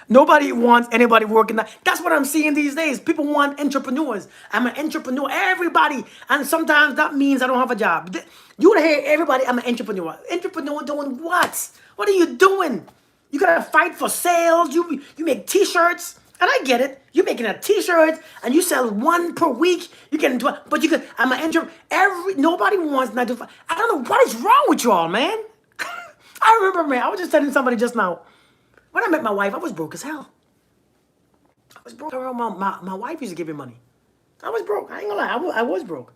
Nobody wants anybody working that. That's what I'm seeing these days. People want entrepreneurs. I'm an entrepreneur. Everybody. And sometimes that means I don't have a job. You want to hear everybody, I'm an entrepreneur. Entrepreneur doing what? What are you doing? You got to fight for sales. You make t-shirts. And I get it. You're making a t-shirt and you sell one per week. You get into it. But you could, I'm an entrepreneur. Nobody wants 9 to 5. I don't know what is wrong with y'all, man. I remember, man, I was just telling somebody just now. When I met my wife, I was broke as hell. I was broke. My wife used to give me money. I was broke. I ain't gonna lie. I was broke.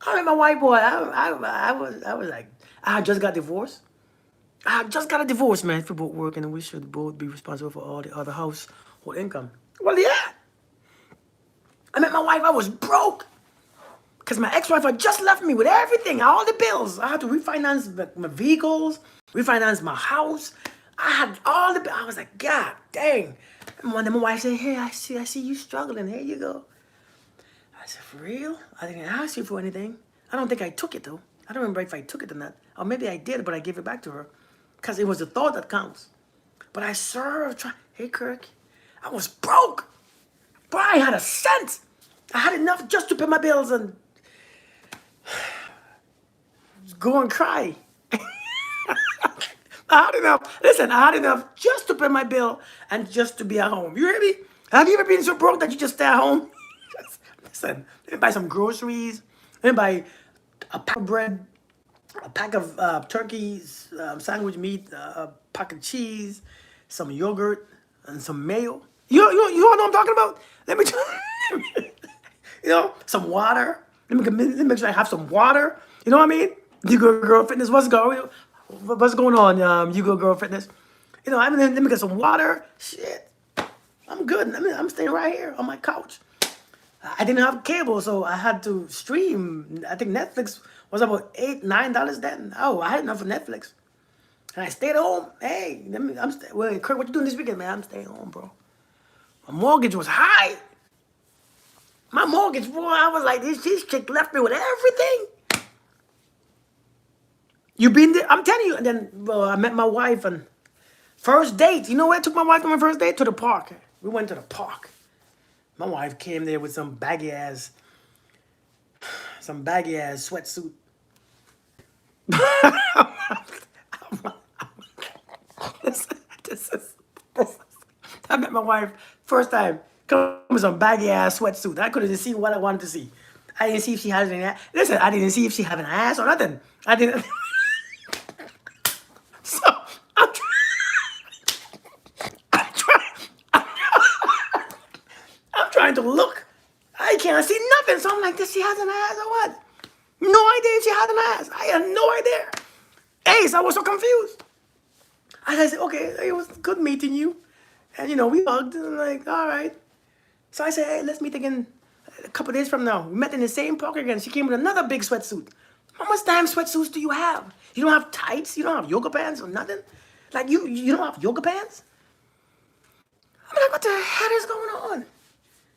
I met my white boy. I was like, I just got divorced. I just got a divorce, man. If we both working and we should both be responsible for all the other household income. Well, yeah. I met my wife. I was broke. Because my ex-wife had just left me with everything, all the bills. I had to refinance my vehicles, refinance my house. I had all the. I was like, God dang. And one day my wife said, "Hey, I see you struggling. Here you go." I said, "For real? I didn't ask you for anything. I don't think I took it though. I don't remember if I took it or not. Or maybe I did, but I gave it back to her, because it was the thought that counts. But I served. Hey, Kirk, I was broke, but I had a cent. I had enough just to pay my bills and go and cry. I had enough. Listen, I had enough just to pay my bill and just to be at home. You hear me? Have you ever been so broke that you just stay at home? Listen, let me buy some groceries. Let me buy a pack of bread, a pack of turkeys, sandwich meat, a pack of cheese, some yogurt, and some mayo. You all know what I'm talking about? Let me tell you. Some water. Let me make sure I have some water. You know what I mean? You go girl fitness. What's going on? You go girl fitness. Let me get some water. Shit, I'm good. I'm staying right here on my couch. I didn't have cable, so I had to stream. I think Netflix was about $8, $9 then. Oh, I had enough for Netflix, and I stayed home. Hey, wait, Kirk, what you doing this weekend, man? I'm staying home, bro. My mortgage was high. My mortgage, boy, I was like, this chick left me with everything. You been there? I'm telling you. And then, well, I met my wife and first date. You know where I took my wife on my first date? To the park. We went to the park. My wife came there with some baggy ass sweatsuit. this, this is, I met my wife first time. Come with some baggy ass sweatsuit. I couldn't see what I wanted to see. I didn't see if she had any ass. Listen, I didn't see if she had an ass or nothing. I didn't. So I'm trying. I'm trying to look. I can't see nothing. So I'm like, does she have an ass or what? No idea if she had an ass. I had no idea. Ace, I was so confused. And I said, okay, it was good meeting you. And we hugged and I'm like, all right. So I said, hey, let's meet again a couple days from now. We met in the same park again. She came with another big sweatsuit. How much damn sweatsuits do you have? You don't have tights? You don't have yoga pants or nothing? Like you don't have yoga pants? I'm like, what the hell is going on?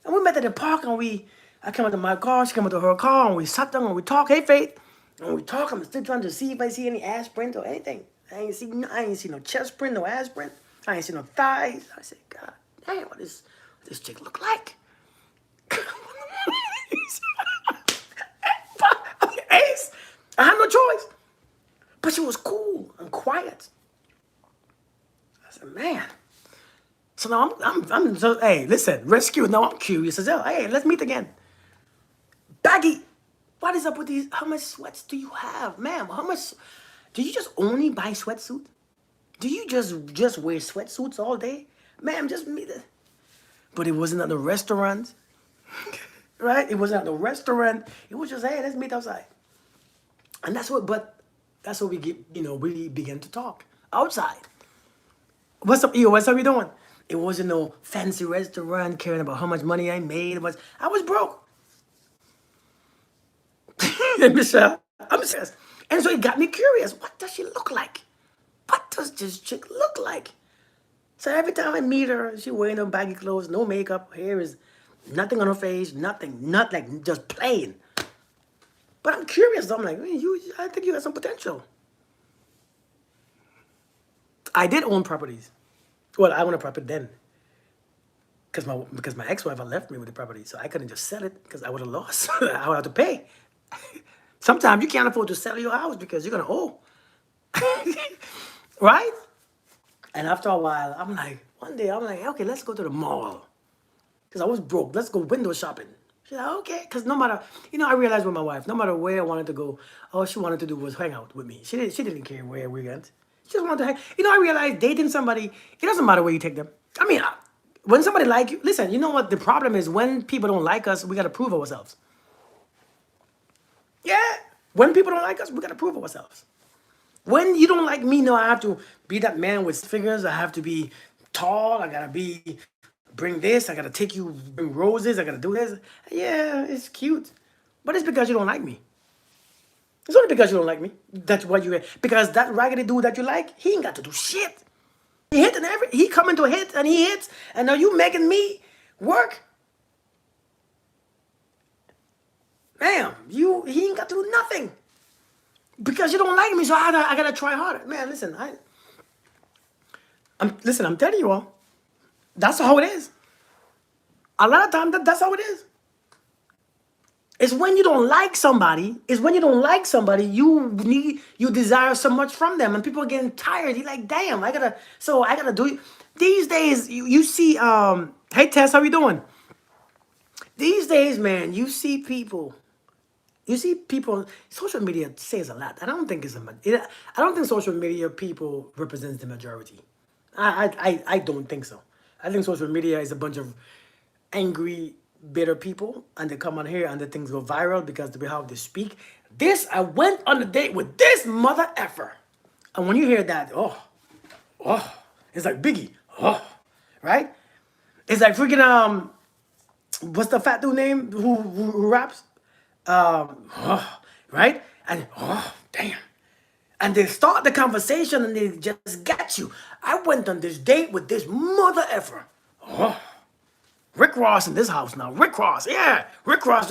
And we met at the park and I came out of my car, she came out of her car, and we sat down and we talked. Hey, Faith. And we talk. I'm still trying to see if I see any ass print or anything. I ain't see no chest print, no ass print. I ain't see no thighs. I said, God damn, what does this chick look like? Ace, I had no choice. But she was cool and quiet. I said, man. So now so hey, listen, rescue. Now I'm curious as hell. Hey, let's meet again. Baggy, what is up with these? How much sweats do you have, ma'am? How much? Do you just only buy sweatsuit? Do you just wear sweatsuits all day, ma'am? Just meet it. But it wasn't at the restaurant, right? It wasn't at the restaurant. It was just, hey, let's meet outside. And that's what we get. We began to talk outside. What's up, Eo? What's up? You doing? It wasn't no fancy restaurant caring about how much money I made. I was broke. Michelle, I'm serious. And so it got me curious. What does she look like? What does this chick look like? So every time I meet her, she wearing her baggy clothes, no makeup, hair is nothing on her face, nothing, not like just plain. But I'm curious. I'm like, I think you have some potential. I did own properties. Well, I owned a property then. Because my ex-wife had left me with the property, so I couldn't just sell it because I would have lost. I would have to pay. Sometimes you can't afford to sell your house because you're gonna owe. Right? And after a while, one day I'm like, okay, let's go to the mall. Because I was broke. Let's go window shopping. She's like, okay. Because no matter, I realized with my wife, no matter where I wanted to go, all she wanted to do was hang out with me. She didn't care where we went. She just wanted to hang. I realized dating somebody, it doesn't matter where you take them. When somebody like you, listen, you know what the problem is? When people don't like us, we got to prove ourselves. Yeah. When people don't like us, we gotta prove ourselves. When you don't like me, no, I have to be that man with figures. I have to be tall. I gotta bring this. I gotta take you, bring roses. I gotta do this. Yeah, it's cute, but it's because you don't like me. It's only because you don't like me. That's why you. Because that raggedy dude that you like, he ain't got to do shit. He hit and he coming to hit and he hits, and now you making me work. Damn, he ain't got to do nothing because you don't like me. So I gotta try harder, man. Listen, I'm telling you all, that's how it is. A lot of times that's how it is. It's when you don't like somebody. It's when you don't like somebody. You desire so much from them, and people are getting tired. You're like, damn, I gotta do it. These days, you see, hey Tess, how you doing? These days, man, you see people. You see people. Social media says a lot. I don't think I don't think social media people represents the majority. I don't think so. I think social media is a bunch of angry, bitter people, and they come on here and the things go viral because of how they speak. I went on a date with this mother effer, and when you hear that, oh, it's like Biggie, oh, right? It's like freaking what's the fat dude name who raps? Right? And damn. And they start the conversation and they just get you. I went on this date with this mother effer. Oh, Rick Ross in this house now. Rick Ross, yeah, Rick Ross.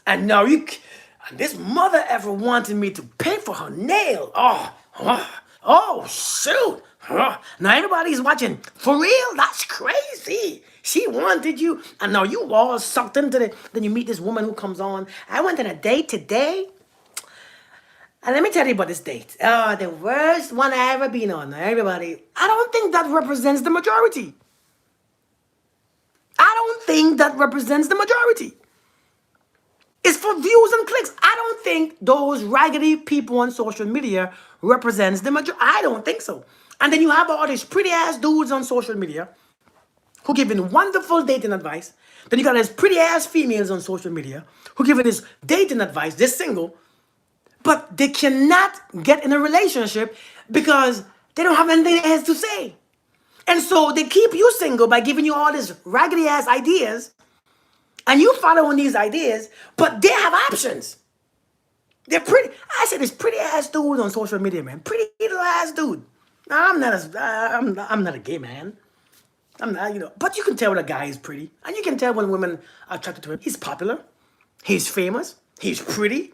And now and this mother ever wanted me to pay for her nail. Oh, shoot. Now everybody's watching. For real? That's crazy. She wanted you. And now you all sucked into it. Then you meet this woman who comes on. I went on a date today. And let me tell you about this date. The worst one I ever been on. Everybody, I don't think that represents the majority. I don't think that represents the majority. It's for views and clicks. I don't think those raggedy people on social media represents the majority. I don't think so. And then you have all these pretty ass dudes on social media who giving wonderful dating advice. Then you got these pretty ass females on social media who giving this dating advice. They're single, but they cannot get in a relationship because they don't have anything else to say. And so they keep you single by giving you all these raggedy ass ideas. And you following these ideas, but they have options. They're pretty. I said this pretty ass dude on social media, man. Pretty little ass dude. Now, I'm not a gay man. I'm not, but you can tell when a guy is pretty. And you can tell when women are attracted to him. He's popular. He's famous. He's pretty.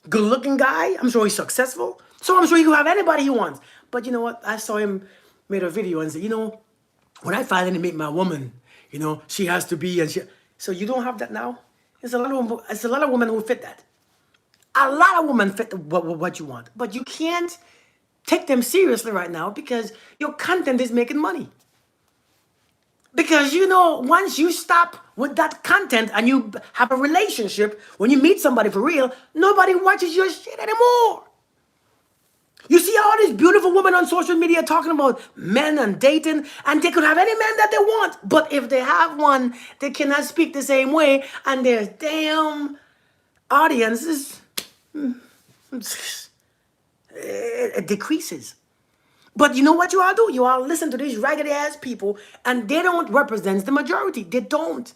Good looking guy. I'm sure he's successful. So I'm sure he can have anybody he wants. But you know what? I saw him made a video and said, when I finally meet my woman, she has to be, and she. So you don't have that now? It's a lot of women who fit that. A lot of women fit what you want. But you can't take them seriously right now because your content is making money. Because once you stop with that content and you have a relationship, when you meet somebody for real, nobody watches your shit anymore. You see all these beautiful women on social media talking about men and dating, and they could have any man that they want. But if they have one, they cannot speak the same way, and their damn audiences, it decreases. But you know what you all do? You all listen to these raggedy ass people, and they don't represent the majority. They don't.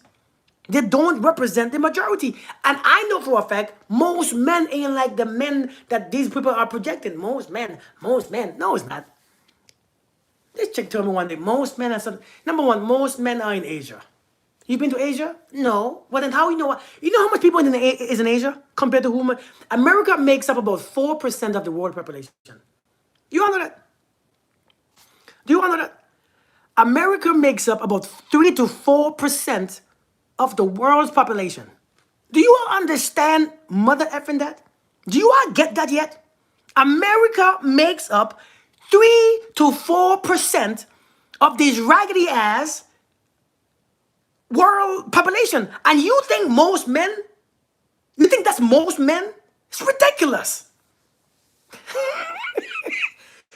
They don't represent the majority. And I know for a fact, most men ain't like the men that these people are projecting. Most men. No, it's not. This chick told me one day, most men are number one, most men are in Asia. You been to Asia? No. Well, then how you know what? You know how much people is in Asia compared to whom? America makes up about 4% of the world population. You all know that? Do you all know that? America makes up about 3 to 4% of the world's population. Do you all understand mother effing that? Do you all get that yet? America makes up 3 to 4% of these raggedy ass world population. And you think most men? You think that's most men? It's ridiculous.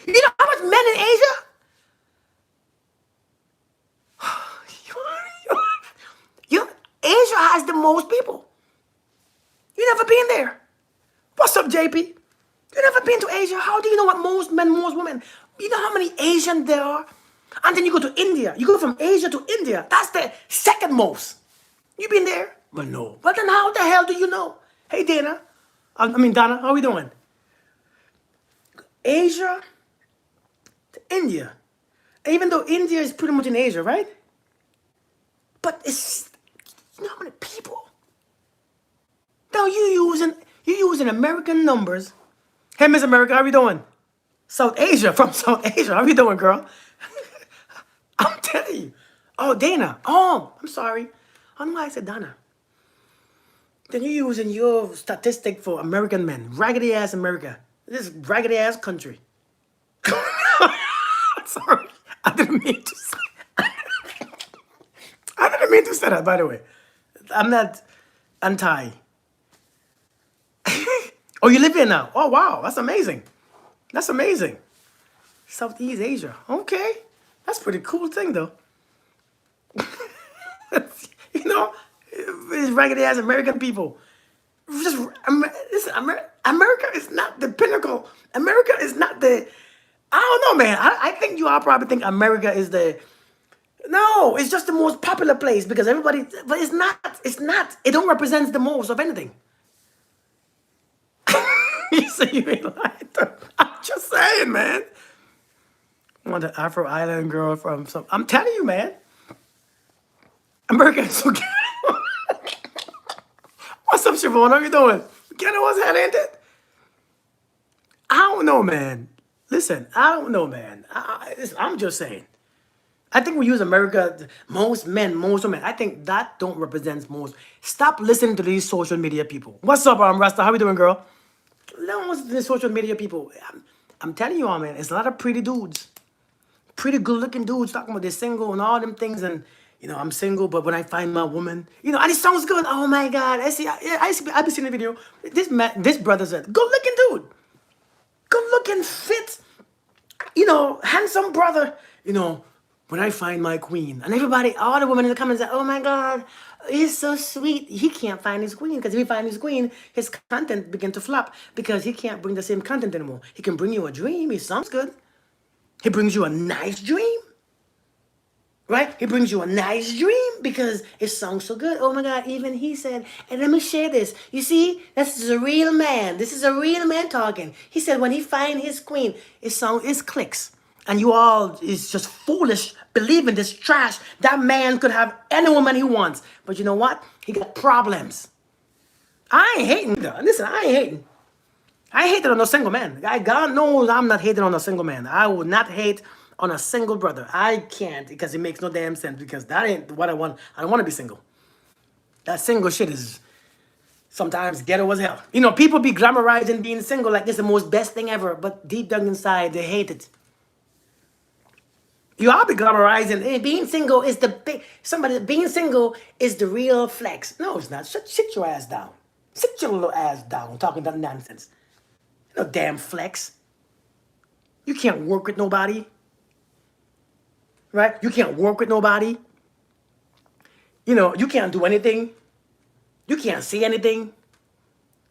You know how much men in Asia? Asia has the most people. You never been JP? You never been to Asia? How do you know what most men, most women? You know how many Asians there are? And then you go to India. You go from Asia to India. That's the second most. You been there? Well, no. But then how the hell do you know? Hey, Dana. Donna, how we doing? Asia to India. Even though India is pretty much in Asia, right? But it's, you know how many people? Now you using American numbers. Hey, Miss America, how we doing? South Asia, from South Asia. How we doing, girl? I'm telling you. Oh, Dana. Oh, I'm sorry. I don't know why I said Donna. Then you're using your statistic for American men. Raggedy ass America. This raggedy ass country. Sorry. I didn't mean to say I didn't mean to say that, by the way. I'm not anti. Oh, you live here now? Oh, wow. That's amazing. That's amazing. Southeast Asia. Okay. That's a pretty cool thing, though. You know, it's raggedy ass American people. Just listen, America is not the pinnacle. America is not the. I don't know, man. I think you all probably think America is the. No, it's just the most popular place because everybody. But it's not. It's not. It don't represent the most of anything. You say you ain't lying. I'm just saying, man. I want the Afro Island girl from some. I'm telling you, man. America is so good. What's up, Siobhan? How you doing? Get what's head ended? I don't know, man. Listen, I don't know, man. I'm just saying. I think we use America, most men, most women. I think that don't represent most. Stop listening to these social media people. What's up, Rasta? How you doing, girl? Don't listen to these social media people. I'm telling you all, man, it's a lot of pretty dudes. Pretty good-looking dudes talking about they're single and all them things and you know, I'm single, but when I find my woman, you know, and it sounds good. Oh my God. I've been seeing the video. This brother said, good looking dude. Good looking, fit, you know, handsome brother. You know, when I find my queen. And everybody, all the women in the comments say, oh my God, he's so sweet. He can't find his queen because if he finds his queen, his content begin to flop because he can't bring the same content anymore. He can bring you a dream. He sounds good. He brings you a nice dream. Right? He brings you a nice dream because it sounds so good. Oh my God, even he said, and let me share this. You see, this is a real man. This is a real man talking. He said when he find his queen, it clicks. And you all is just foolish believing this trash. That man could have any woman he wants. But you know what? He got problems. I ain't hating though. Listen, I ain't hating. I ain't hating on no single man. God knows I'm not hating on a single man. I would not hate on a single brother. I can't because it makes no damn sense because that ain't what I want. I don't want to be single. That single shit is sometimes ghetto as hell. You know, people be glamorizing being single like this is the most best thing ever, but deep down inside they hate it. You all be glamorizing, hey, being single is the big, being single is the real flex. No, it's not. Sit your ass down. Sit your little ass down talking that nonsense. No damn flex. You can't work with nobody. Right? You can't work with nobody. You know, you can't do anything. You can't say anything.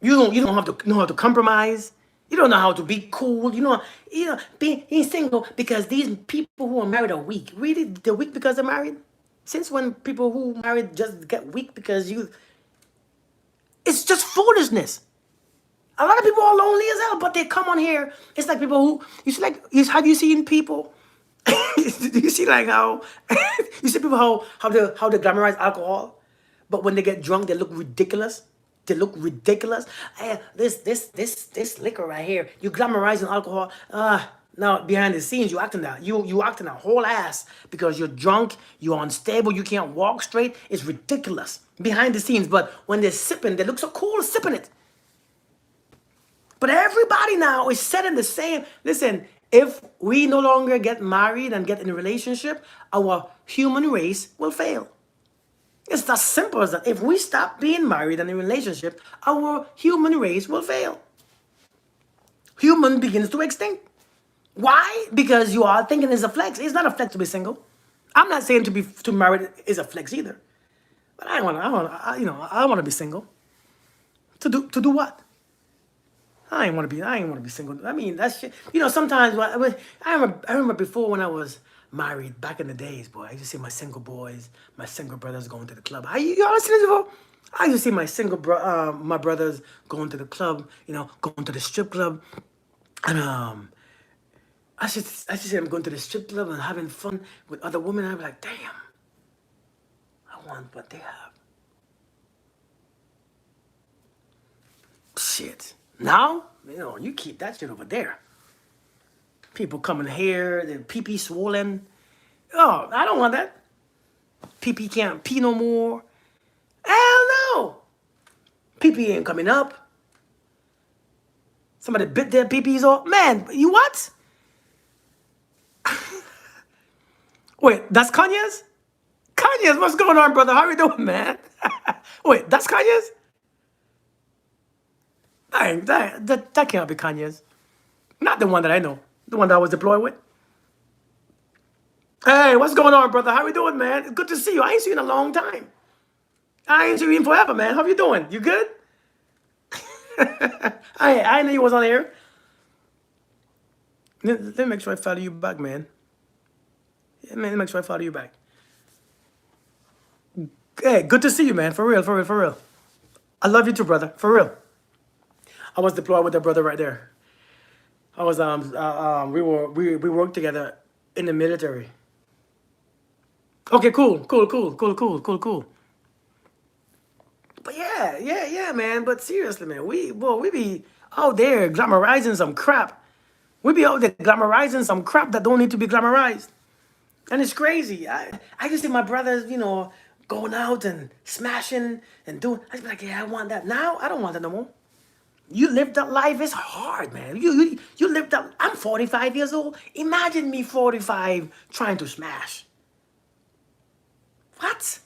You don't have to know how to compromise. You don't know how to be cool. You know, being single because these people who are married are weak. Really, they're weak because they're married? Since when people who married just get weak because it's just foolishness. A lot of people are lonely as hell, but they come on here. It's like people who, have you seen people? Do you see like how you see people how they glamorize alcohol, but when they get drunk they look ridiculous. They look ridiculous. This liquor right here, you glamorizing alcohol. Now behind the scenes you acting that you acting a whole ass because you're drunk, you're unstable, you can't walk straight. It's ridiculous behind the scenes. But when they're sipping, they look so cool sipping it. But everybody now is setting the same. Listen. If we no longer get married and get in a relationship, our human race will fail. It's as simple as that. If we stop being married and in a relationship, our human race will fail. Human begins to extinct. Why? Because you are thinking it's a flex. It's not a flex to be single. I'm not saying to be married is a flex either. But I want to be single. To do what? I ain't want to be single. I mean, that shit. You know, sometimes I remember before when I was married back in the days, boy. I used to see my single boys, my single brothers going to the club. You all seen this before? I used to see my brothers going to the club. You know, going to the strip club, and I should see them going to the strip club and having fun with other women. And I'd be like, damn, I want what they have. Shit. Now, you know, you keep that shit over there. People coming here, their pee-pee swollen. Oh, I don't want that. Pee-pee can't pee no more. Hell no. Pee-pee ain't coming up. Somebody bit their pee-pees off. Man, you what? Wait, that's Kanye's? Kanye's, what's going on, brother? How you doing, man? Wait, that's Kanye's? That can't be Kanye's. Not the one that I know. The one that I was deployed with. Hey, what's going on, brother? How you doing, man? It's good to see you. I ain't seen you in a long time. I ain't seen you in forever, man. How you doing? You good? I know you was on air. Let me make sure I follow you back, man. Yeah, man, let me make sure I follow you back. Hey, good to see you, man. For real, for real, for real. I love you too, brother. For real. I was deployed with that brother right there. I was we worked together in the military. Okay, cool. But yeah, man. But seriously, man, we be out there glamorizing some crap. We be out there glamorizing some crap that don't need to be glamorized. And it's crazy. I just see my brothers, you know, going out and smashing and doing. I just be like, yeah, I want that. Now I don't want that no more. You live that life. It's hard, man. You live that. I'm 45 years old. Imagine me 45 trying to smash. What?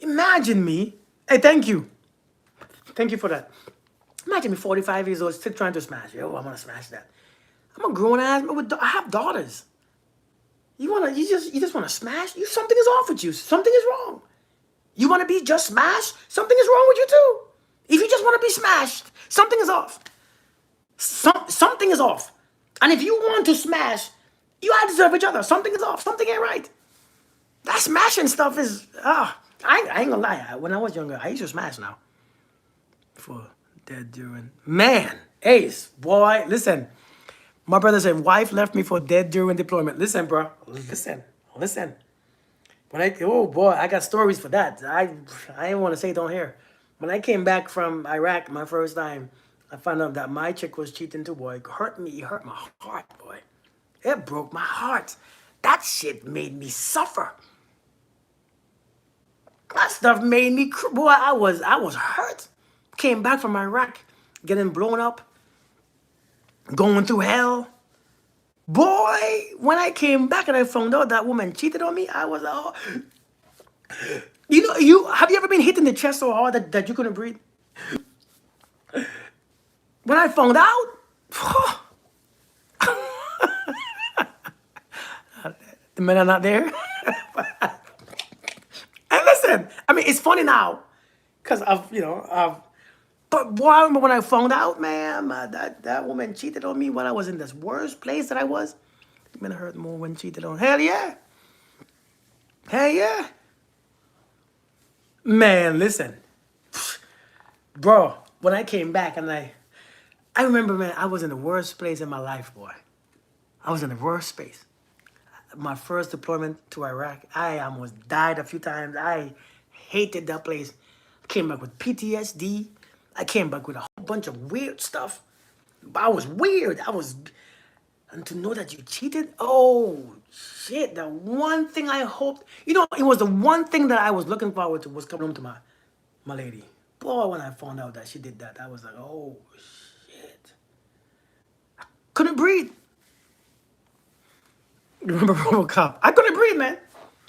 Imagine me. Hey, thank you. Thank you for that. Imagine me 45 years old still trying to smash. Yo, I want to smash that. I'm a grown ass. I have daughters. You just want to smash? Something is off with you. Something is wrong. You want to be just smashed? Something is wrong with you too. If you just want to be smashed, something is off. Something is off. And if you want to smash, you all deserve each other. Something is off. Something ain't right. That smashing stuff is I ain't gonna lie. When I was younger, I used to smash now. For dead during man, Ace, boy, listen. My brother said, wife left me for dead during deployment. Listen, bro. Listen. Oh boy, I got stories for that. I didn't want to say it on here. When I came back from Iraq my first time, I found out that my chick was cheating too, boy. It hurt me. It hurt my heart, boy. It broke my heart. That shit made me suffer. That stuff made me, boy, I was hurt. Came back from Iraq, getting blown up, going through hell. Boy, when I came back and I found out that woman cheated on me, I was oh. You know, have you ever been hit in the chest so hard that you couldn't breathe? When I found out, the men are not there. And listen, I mean, it's funny now, because but boy, I remember when I found out, man, that woman cheated on me when I was in this worst place that I was. It meant hurt more when cheated on. Hell yeah. Hell yeah. Man, listen. Bro, when I came back and I remember, man, I was in the worst place in my life, boy. I was in the worst space. My first deployment to Iraq, I almost died a few times. I hated that place. I came back with PTSD. I came back with a whole bunch of weird stuff. I was weird. And to know that you cheated, oh, shit. The one thing I hoped, it was the one thing that I was looking forward to was coming home to my lady. Boy, when I found out that she did that, I was like, oh, shit. I couldn't breathe. You remember RoboCop? I couldn't breathe, man.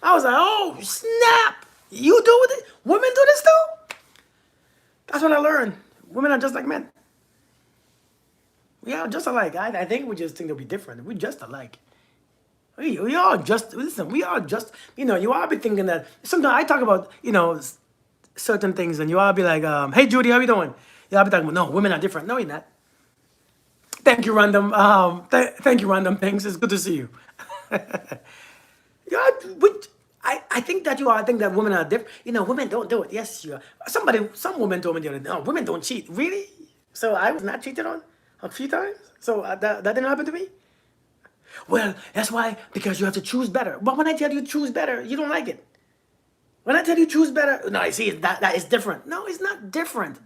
I was like, oh, snap. You do it? Women do this too? That's what I learned. Women are just like men. We are just alike. I think we just think they'll be different. We're just alike. We all just, listen, we all just, you all be thinking that, sometimes I talk about, certain things and you all be like, hey, Judy, how you doing? Yeah, I'll be talking about, no, women are different. No, you're not. Thank you, Random. Thank you, Random. Thanks. It's good to see you. Yeah, which I think that you are. I think that women are different. Women don't do it. Yes, you are. Some women told me the other day, no, women don't cheat. Really? So I was not cheated on a few times. So that didn't happen to me. Well, that's why, because you have to choose better. But when I tell you choose better, you don't like it. When I tell you choose better, no, you see, that is different. No, it's not different.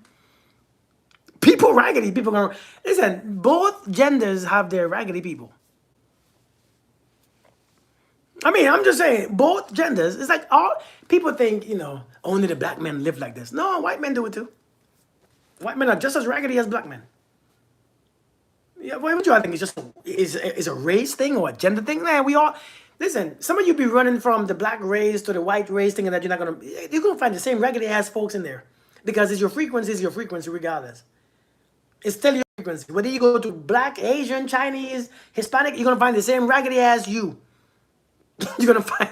People raggedy. People going, listen, both genders have their raggedy people. I mean, I'm just saying, both genders, it's like all people think, only the black men live like this. No, white men do it too. White men are just as raggedy as black men. Yeah, what would you think? It's just is a race thing or a gender thing? Man, we all listen. Some of you be running from the black race to the white race, thinking that you're gonna find the same raggedy ass folks in there because it's your frequency regardless. It's still your frequency. Whether you go to black, Asian, Chinese, Hispanic, you're gonna find the same raggedy ass you. You're gonna find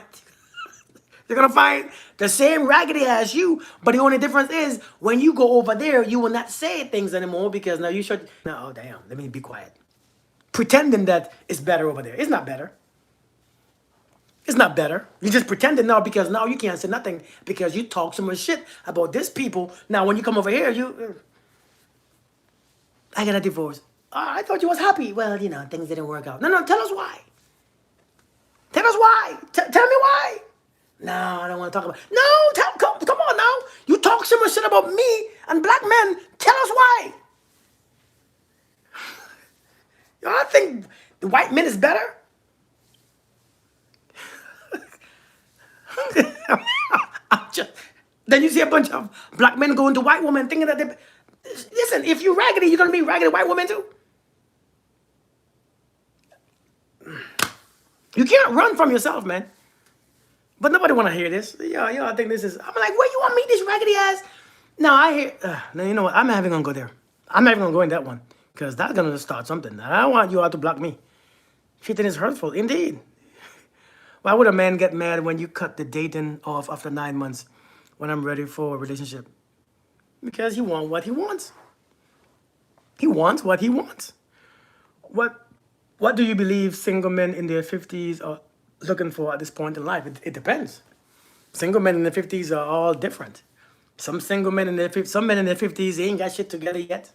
you're gonna find the same raggedy ass you, but the only difference is when you go over there, you will not say things anymore because now you should. No, oh damn, let me be quiet. Pretending that it's better over there. It's not better. It's not better. You just pretending now because now you can't say nothing because you talk so much shit about this people. Now when you come over here, I got a divorce. Oh, I thought you was happy. Well, things didn't work out. No, tell us why. Tell us why. Tell me why. No, I don't want to talk about. No, come on now. You talk so much shit about me and black men. Tell us why. I think the white men is better. Then you see a bunch of black men going to white women thinking that they. Listen, if you're raggedy, you're gonna be raggedy white women too. You can't run from yourself, man. But nobody want to hear this. I think this is. I'm like, where you want me, this raggedy ass? No, I hear. No, you know what? I'm not even gonna go there. I'm not even gonna go in that one because that's gonna start something. I don't want you all to block me. Cheating is hurtful, indeed. Why would a man get mad when you cut the dating off after 9 months when I'm ready for a relationship? Because he wants what he wants. He wants what he wants. What do you believe single men in their 50s are looking for at this point in life? It depends. Single men in their 50s are all different. Some men in their 50s ain't got shit together yet.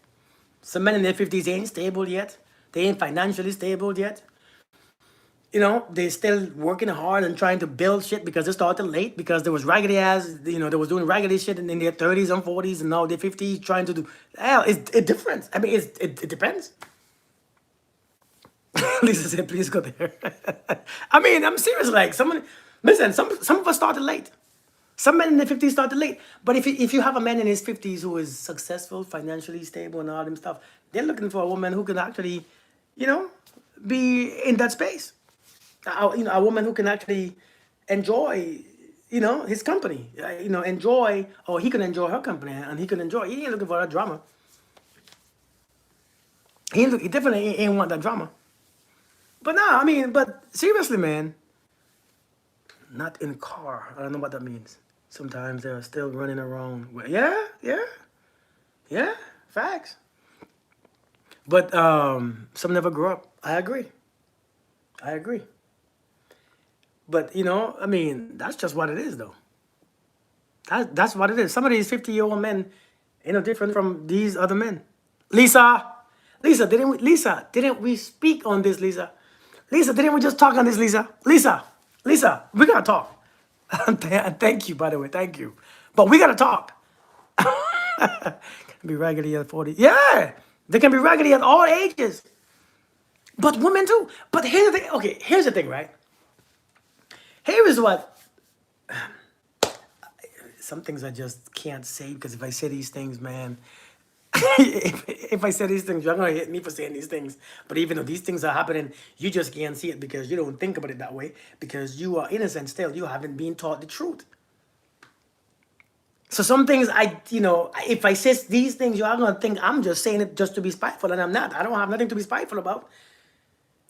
Some men in their 50s ain't stable yet. They ain't financially stable yet. They still working hard and trying to build shit because they started late because there was raggedy ass, they was doing raggedy shit in their 30s and 40s and now they're 50s trying to do. Hell, it's different. I mean, it depends. Lisa said, please go there. I mean, I'm serious. Like, listen, some of us started late. Some men in their 50s started late. But if you have a man in his 50s who is successful, financially stable, and all them stuff, they're looking for a woman who can actually, be in that space. A woman who can actually enjoy, his company. Enjoy, or he can enjoy her company, and he can enjoy. He ain't looking for that drama. He definitely ain't want that drama. But no, I mean, but seriously, man, not in car. I don't know what that means. Sometimes they're still running around. Well, yeah, facts. But some never grow up. I agree. But I mean, that's just what it is, though. That's what it is. Some of these 50-year-old men ain't no different from these other men. Lisa, didn't we speak on this, Lisa? Lisa, didn't we just talk on this, Lisa? Lisa, we gotta talk. Thank you, by the way, thank you. But we gotta talk. Can be raggedy at 40. Yeah, they can be raggedy at all ages. But women too. But here's the thing. Okay, here's the thing, right? Here is what. Some things I just can't say because if I say these things, man, if I say these things, you're gonna hit me for saying these things. But even though these things are happening, you just can't see it because you don't think about it that way because you are innocent still. You haven't been taught the truth. So some things if I say these things, you are gonna think I'm just saying it just to be spiteful, and I'm not. I don't have nothing to be spiteful about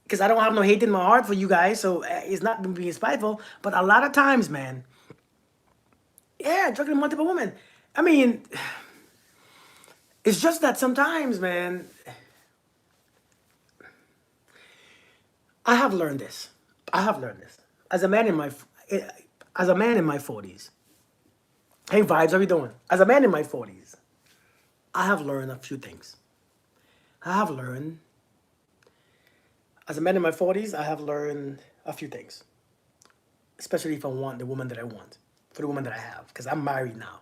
because I don't have no hate in my heart for you guys. So it's not being spiteful. But a lot of times, man, yeah, drugging multiple women. I mean. It's just that sometimes, man, I have learned this. I have learned this as a man in my as a man in my 40s. Hey, vibes, how you doing? As a man in my 40s, I have learned a few things. I have learned, as a man in my 40s, I have learned a few things, especially if I want the woman that I want, for the woman that I have, because I'm married now.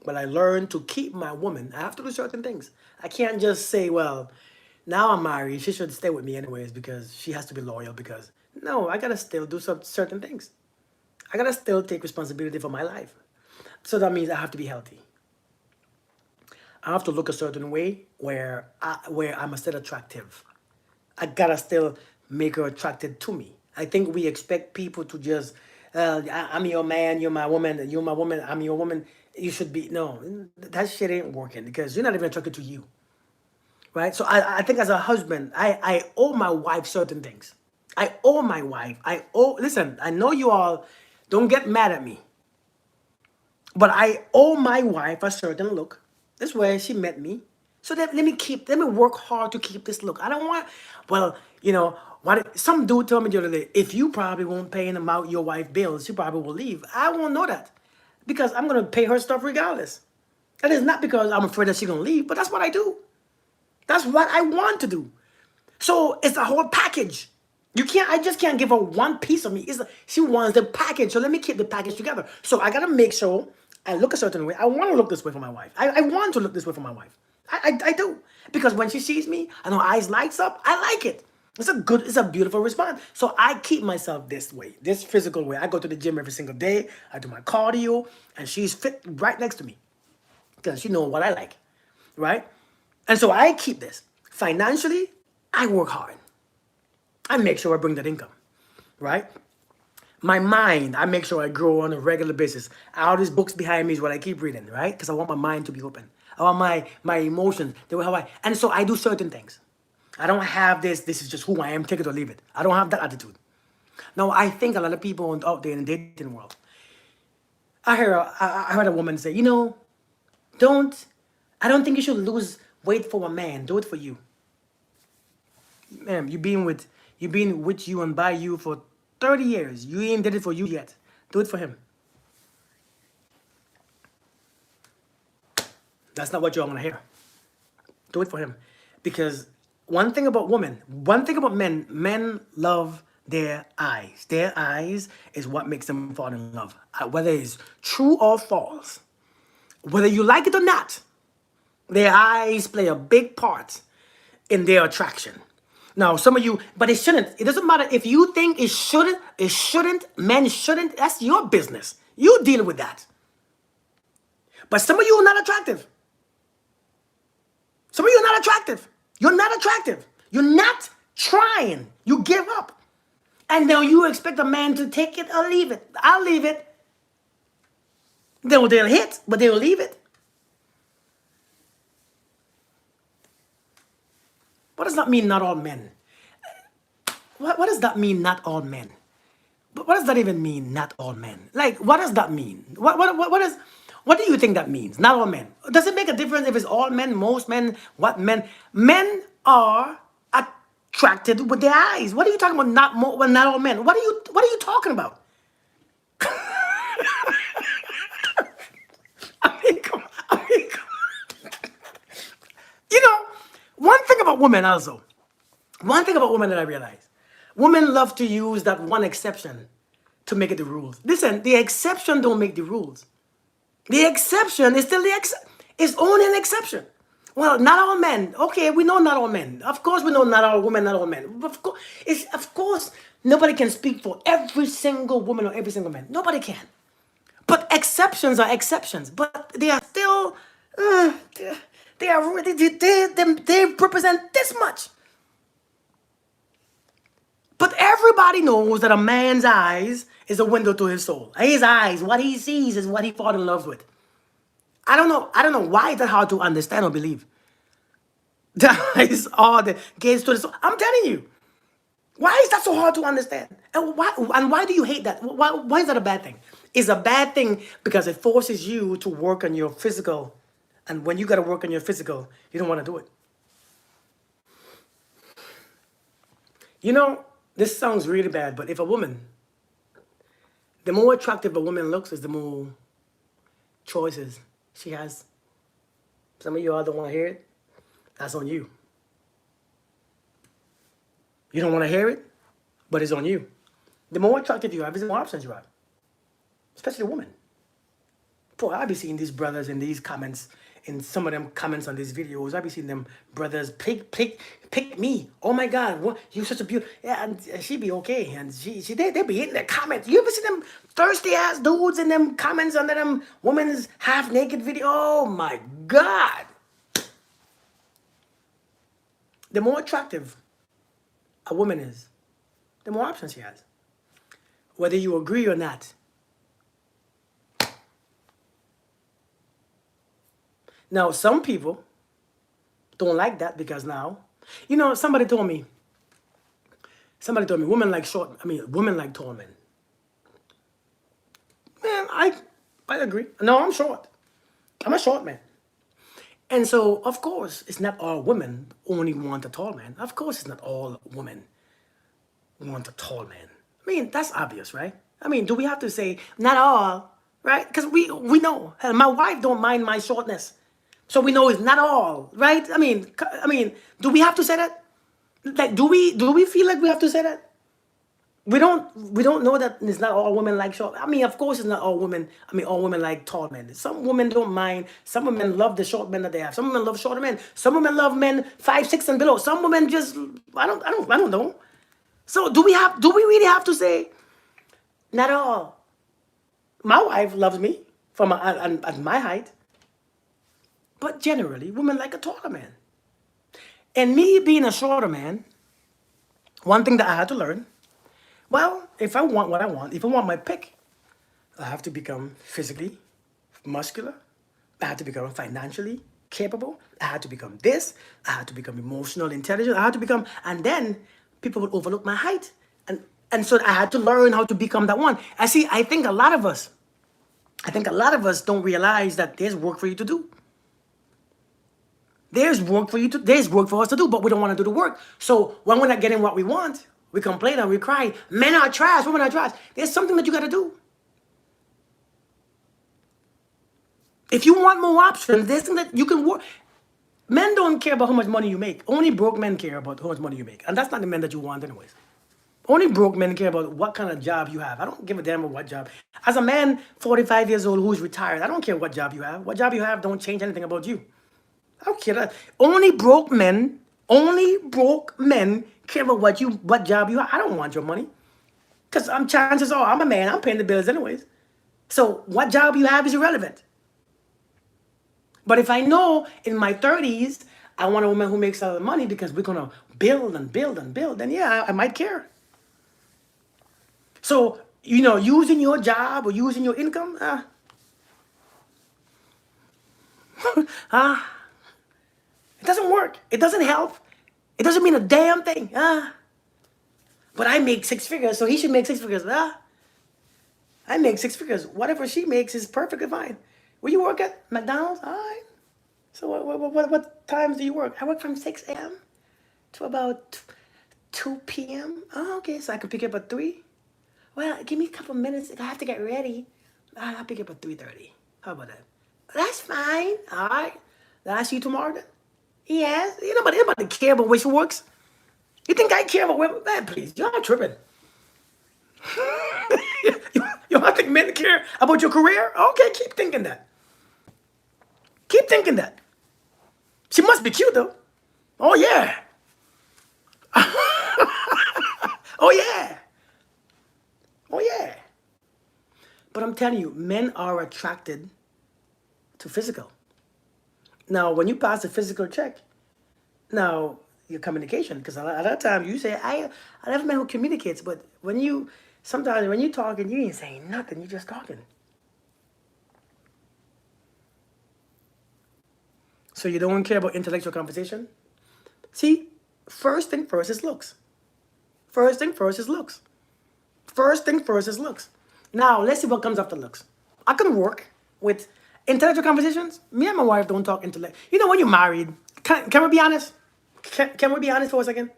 But I learned to keep my woman. I have to do certain things. I can't just say, well, now I'm married, she should stay with me anyways because she has to be loyal. Because no, I gotta still do some certain things. I gotta still take responsibility for my life. So that means I have to be healthy. I have to look a certain way where I'm still attractive. I gotta still make her attracted to me. I think we expect people to just, I'm your man, you're my woman, I'm your woman. You should be no, that shit ain't working because you're not even attracted to you, right? So I think as a husband, I owe my wife certain things. I owe my wife. I owe. Listen, I know you all don't get mad at me. But I owe my wife a certain look. That's where she met me. So let me work hard to keep this look. I don't want, well, what some dude told me the other day, if you probably won't pay him out your wife bills, she probably will leave. I won't know that because I'm gonna pay her stuff regardless. That is not because I'm afraid that she's gonna leave, but that's what I do. That's what I want to do. So it's a whole package. I just can't give her one piece of me. She wants the package. So let me keep the package together. So I gotta make sure I look a certain way. I want to look this way for my wife. I want to look this way for my wife. I do. Because when she sees me and her eyes lights up, I like it. It's a beautiful response. So I keep myself this way, this physical way. I go to the gym every single day. I do my cardio, and she's fit right next to me. Because she knows what I like. Right? And so I keep this. Financially, I work hard. I make sure I bring that income, right? My mind, I make sure I grow on a regular basis. All these books behind me is what I keep reading, right? Because I want my mind to be open. I want my emotions, the way how and so I do certain things. I don't have this is just who I am, take it or leave it. I don't have that attitude. Now, I think a lot of people out there in the dating world, I heard a woman say, don't, I don't think you should lose weight for a man. Do it for you. Ma'am, you been with you and by you for 30 years. You ain't did it for you yet. Do it for him. That's not what you're gonna hear. Do it for him. Because one thing about men love their eyes. Their eyes is what makes them fall in love. Whether it's true or false, whether you like it or not, their eyes play a big part in their attraction. Now, some of you, but it shouldn't. It doesn't matter if you think it shouldn't. It shouldn't. Men shouldn't. That's your business. You deal with that. But some of you are not attractive. Some of you are not attractive. You're not attractive. You're not trying. You give up. And now you expect a man to take it or leave it. I'll leave it. They'll hit, but they'll leave it. What does that mean, not all men? What does that mean, not all men? What does that even mean, not all men? Like, what does that mean? What do you think that means, not all men? Does it make a difference if it's all men, most men, what men? Men are attracted with their eyes. What are you talking about, not all men? What are you talking about? I mean, come on. You know, one thing about women also, one thing about women that I realize, women love to use that one exception to make it the rules. Listen, the exception don't make the rules. The exception is still it's only an exception. Well, not all men. Okay, we know not all men. Of course, we know not all women, not all men. Of course, nobody can speak for every single woman or every single man. Nobody can. But exceptions are exceptions. But they are still, they are really, they represent this much. But everybody knows that a man's eyes is a window to his soul. His eyes, what he sees is what he falls in love with. I don't know why it's that hard to understand or believe. The eyes are the gates to the soul. I'm telling you. Why is that so hard to understand? And why do you hate that? Why is that a bad thing? It's a bad thing because it forces you to work on your physical And when you got to work on your physical, you don't want to do it. You know, this sounds really bad, but if a woman, the more attractive a woman looks, is the more choices she has. Some of you all don't want to hear it. That's on you. You don't want to hear it, but it's on you. The more attractive you are, the more options you have, especially a woman. Boy, I be seeing these brothers in these comments, in some of them comments on these videos. I be seeing them brothers pick me. Oh my God, what, you such a beautiful. Yeah, and she be okay, and they be hitting the comments. You ever see them thirsty ass dudes in them comments under them women's half naked video? Oh my God. The more attractive a woman is, the more options she has. Whether you agree or not. Now, some people don't like that because now, you know, somebody told me, women like women like tall men. Man, I agree. No, I'm short. I'm a short man. And so, of course, it's not all women only want a tall man. Of course, it's not all women want a tall man. I mean, that's obvious, right? I mean, do we have to say not all, right? Because we know. Hell, my wife don't mind my shortness. So we know it's not all, right? I mean, do we have to say that? Like, do we feel like we have to say that? We don't know that it's not all women like short. I mean, of course, it's not all women. I mean, all women like tall men. Some women don't mind. Some women love the short men that they have. Some women love shorter men. Some women love men 5'6" and below. Some women just I don't know. So do we really have to say not all? My wife loves me at my height. But generally, women like a taller man. And me being a shorter man, one thing that I had to learn, well, if I want what I want, if I want my pick, I have to become physically muscular. I have to become financially capable. I had to become this. I had to become emotional intelligent. I had to become, and then people would overlook my height. And so I had to learn how to become that one. I think a lot of us don't realize that there's work for you to do. There's work for us to do, but we don't want to do the work. So when we're not getting what we want, we complain and we cry. Men are trash, women are trash. There's something that you got to do. If you want more options, there's something that you can work. Men don't care about how much money you make. Only broke men care about how much money you make. And that's not the men that you want anyways. Only broke men care about what kind of job you have. I don't give a damn about what job. As a man, 45 years old, who's retired, I don't care what job you have. What job you have don't change anything about you. I don't care that. Only broke men care about what job you have. I don't want your money. Because chances are, I'm a man, I'm paying the bills anyways. So what job you have is irrelevant. But if I know in my 30s, I want a woman who makes a lot of money because we're going to build and build and build, then yeah, I might care. So, using your job or using your income, it doesn't work. It doesn't help. It doesn't mean a damn thing. But I make 6 figures, so he should make 6 figures. I make 6 figures. Whatever she makes is perfectly fine. Where you work at? McDonald's? All right. So what times do you work? I work from 6 a.m. to about 2 p.m. Oh, okay, so I can pick you up at 3. Well, give me a couple minutes. I have to get ready. I'll pick you up at 3:30. How about that? That's fine. All right. Then I see you tomorrow then? Yes. Nobody care about where she works. You think I care about where? Man, please, you're not tripping. you don't think men care about your career? Okay, keep thinking that. Keep thinking that. She must be cute though. Oh yeah. Oh yeah. Oh yeah. But I'm telling you, men are attracted to physical. Now, when you pass the physical check, now your communication, because a lot of times you say, I love a man who communicates, but sometimes when you're talking, you ain't saying nothing, you're just talking. So you don't care about intellectual conversation? See, first thing first is looks. First thing first is looks. First thing first is looks. Now, let's see what comes after looks. I can work with Intellectual conversations. Me and my wife don't talk intellect. You know, when you're married, can we be honest? Can we be honest for a second?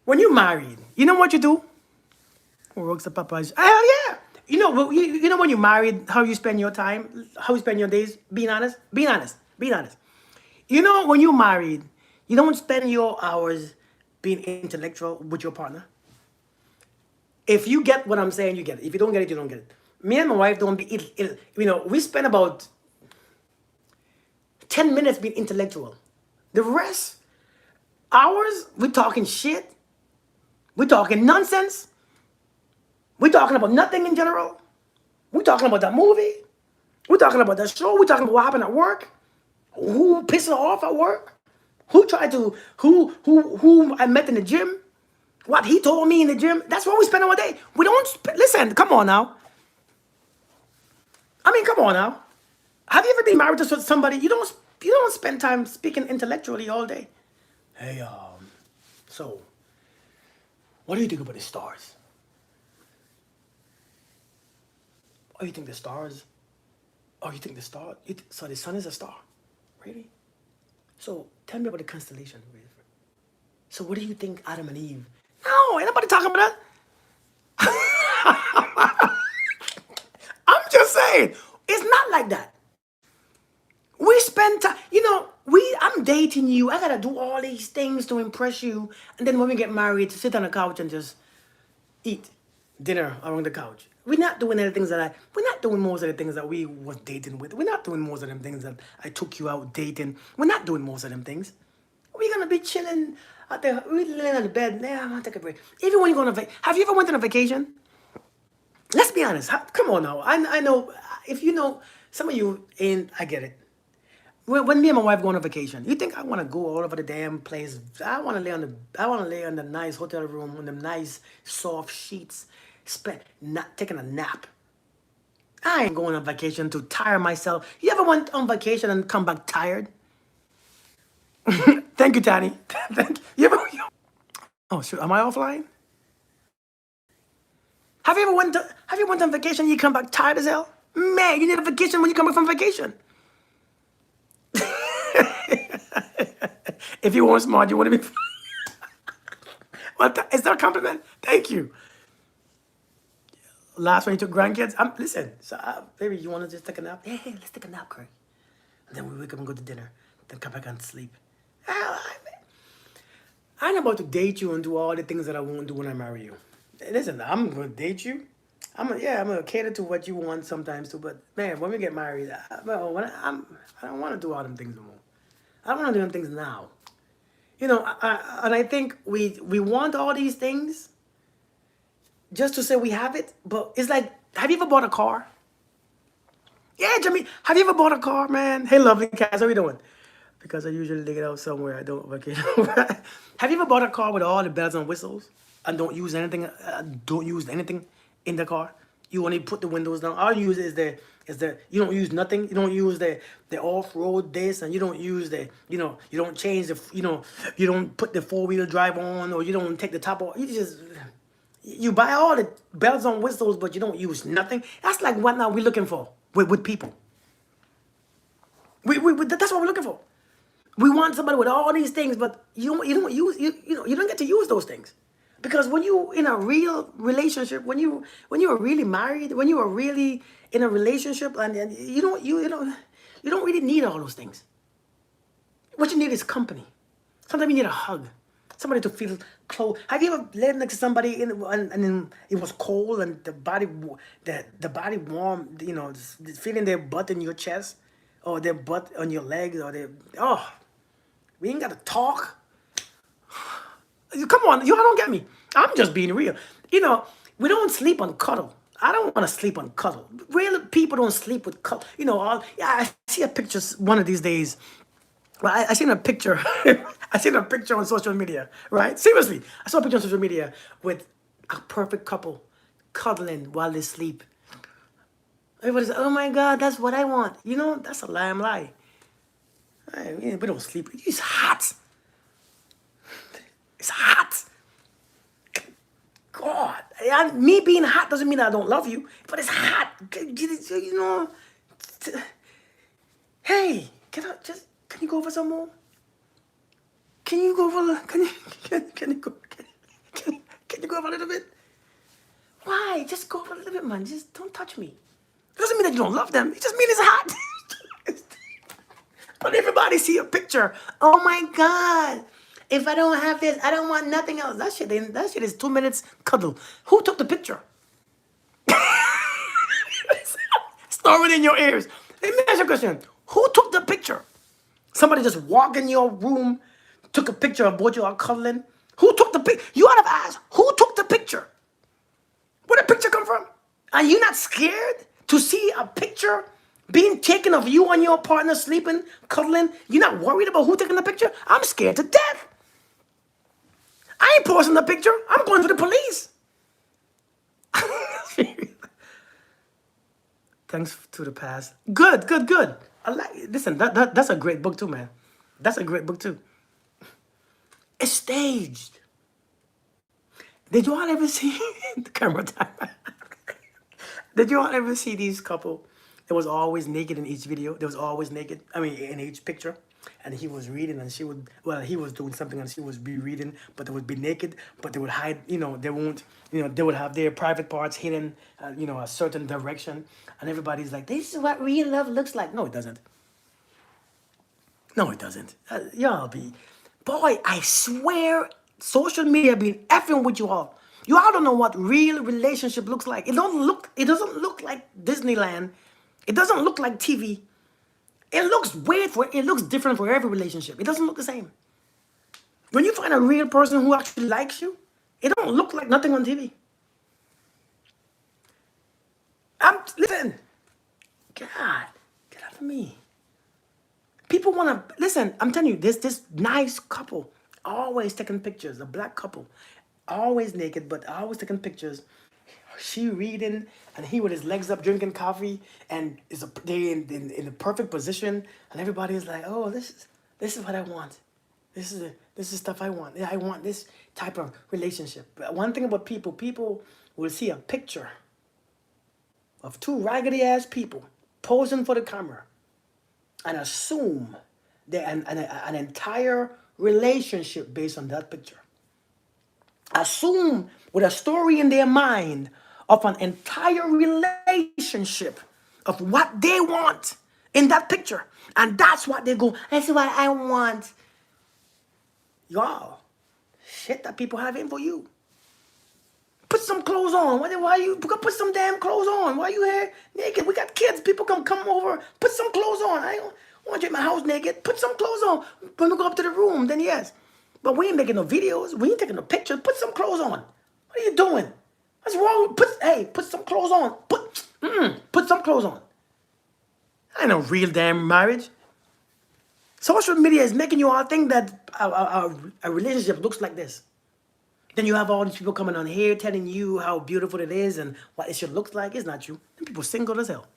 When you're married, you know what you do? Works the papas. Hell yeah. You know, you know when you're married, how you spend your time, how you spend your days. Being honest, being honest, being honest. You know, when you're married, you don't spend your hours being intellectual with your partner. If you get what I'm saying, you get it. If you don't get it, you don't get it. Me and my wife don't be, you know, we spend about 10 minutes being intellectual. The rest, hours, we're talking shit. We're talking nonsense. We're talking about nothing in general. We're talking about that movie. We're talking about that show. We're talking about what happened at work. Who pissed her off at work? Who tried to, who I met in the gym? What he told me in the gym? That's what we spend our day. We don't, listen, come on now. I mean, come on now. Have you ever been married to somebody, you don't spend time speaking intellectually all day? Hey, so, what do you think about the stars? Oh, you think the stars? Oh, you think the star? So the sun is a star? Really? So tell me about the constellation. So what do you think Adam and Eve? No, ain't nobody talking about that. I'm just saying, it's not like that. We spend time, you know, I'm dating you. I gotta do all these things to impress you. And then when we get married, to sit on the couch and just eat dinner around the couch. We're not doing any things we're not doing most of the things that we was dating with. We're not doing most of them things that I took you out dating. We're not doing most of them things. We're gonna be chilling out there. We're laying on the bed. Yeah, I'm gonna take a break. Even when you go on a vacation, have you ever went on a vacation? Let's be honest. Come on now. I know, if you know, some of you ain't, I get it. When me and my wife go on a vacation, you think I want to go all over the damn place? I want to lay on the nice hotel room on the nice soft sheets, not taking a nap. I ain't going on vacation to tire myself. You ever went on vacation and come back tired? Thank you, Tani. Thank you. Oh shoot, am I offline? Have you went on vacation and you come back tired as hell? Man, you need a vacation when you come back from vacation. If you weren't smart, you wouldn't be. Is that a compliment? Thank you. Last one you took grandkids. Listen. So, baby, you want to just take a nap? Hey, let's take a nap, Craig. And then we wake up and go to dinner. Then come back and sleep. I'm about to date you and do all the things that I won't do when I marry you. Listen, I'm gonna date you. I'm gonna cater to what you want sometimes too. But man, when we get married, I don't want to do all them things no more. I don't want to do them things now. You know, and I think we want all these things just to say we have it. But it's like, have you ever bought a car? Yeah, Jimmy, have you ever bought a car, man? Hey, lovely cats, how we doing? Because I usually dig it out somewhere. I don't vacation. Have you ever bought a car with all the bells and whistles and don't use anything? Don't use anything in the car. You only put the windows down. All you use is the you don't use nothing. You don't use the off road this, and you don't use you don't change you don't put the 4-wheel drive on, or you don't take the top off. You buy all the bells and whistles, but you don't use nothing. That's like what now we're looking for with people. That's what we're looking for. We want somebody with all these things, but you don't get to use those things. Because when you in a real relationship, when you are really married, when you are really in a relationship, and you don't really need all those things. What you need is company. Sometimes you need a hug, somebody to feel close. Have you ever laid next to somebody and then it was cold and the body warm, feeling their butt in your chest, or their butt on your legs, or we ain't gotta talk. Come on, you don't get me. I'm just being real. We don't sleep on cuddle. I don't want to sleep on cuddle. Real people don't sleep with cuddle. I see a picture one of these days. Well, I seen a picture. I seen a picture on social media, right? Seriously, I saw a picture on social media with a perfect couple cuddling while they sleep. Everybody's like, oh my God, that's what I want. That's a lie. We don't sleep. It's hot. It's hot. God. Me being hot doesn't mean I don't love you, but it's hot. Hey, can you go over some more? Can you go over, can you go, can you go over a little bit? Why? Just go over a little bit, man. Just don't touch me. It doesn't mean that you don't love them. It just means it's hot. But everybody see a picture. Oh my God. If I don't have this, I don't want nothing else. That shit is 2 minutes cuddle. Who took the picture? Store it in your ears. Let me ask you a question. Who took the picture? Somebody just walked in your room, took a picture of what you are cuddling. Who took the picture? You ought to ask, who took the picture? Where did the picture come from? Are you not scared to see a picture being taken of you and your partner sleeping, cuddling? You're not worried about who taking the picture? I'm scared to death. I ain't posting the picture. I'm going to the police. Thanks to the past. Good, good, good. Listen, that's a great book too, man. That's a great book too. It's staged. Did you all ever see the camera time? Did you all ever see these couple that was always naked in each video? They was always naked. I mean, in each picture. And he was reading, and he was doing something, and she would be reading, but they would be naked, but they would hide, they won't, they would have their private parts hidden, a certain direction. And everybody's like, this is what real love looks like. No, it doesn't. No, it doesn't. Boy, I swear, social media been effing with you all. You all don't know what real relationship looks like. It doesn't look like Disneyland. It doesn't look like TV. It looks weird it looks different for every relationship. It doesn't look the same. When you find a real person who actually likes you, it don't look like nothing on TV. Listen, God, get off of me. People want to, listen, I'm telling you, this nice couple, always taking pictures, a black couple, always naked, but always taking pictures. She reading, and he with his legs up drinking coffee, and they in the perfect position, and everybody is like, oh, this is what I want. This is stuff I want. Yeah, I want this type of relationship. But one thing about people will see a picture of two raggedy ass people posing for the camera and assume an entire relationship based on that picture. Assume with a story in their mind of an entire relationship of what they want in that picture. And that's what they go, that's what I want. Y'all, shit that people have in for you. Put some clothes on. Why you put some damn clothes on? Why you here naked? We got kids. People come over. Put some clothes on. I don't want you in my house naked. Put some clothes on. When we go up to the room, then yes. But we ain't making no videos. We ain't taking no pictures. Put some clothes on. What are you doing? What's wrong? Put some clothes on. Put some clothes on. Ain't no real damn marriage. Social media is making you all think that a relationship looks like this. Then you have all these people coming on here telling you how beautiful it is and what it should look like. It's not true. Them people single as hell.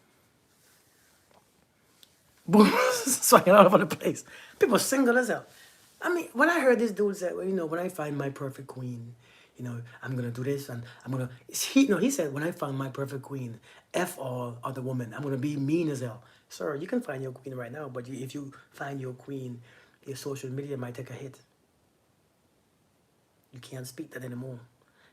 Boom. Swinging all over the place. People single as hell. I mean, when I heard this dude say, well, when I find my perfect queen, I'm going to do this and I'm going to... He said, when I find my perfect queen, F all other women. I'm going to be mean as hell. Sir, you can find your queen right now, but if you find your queen, your social media might take a hit. You can't speak that anymore.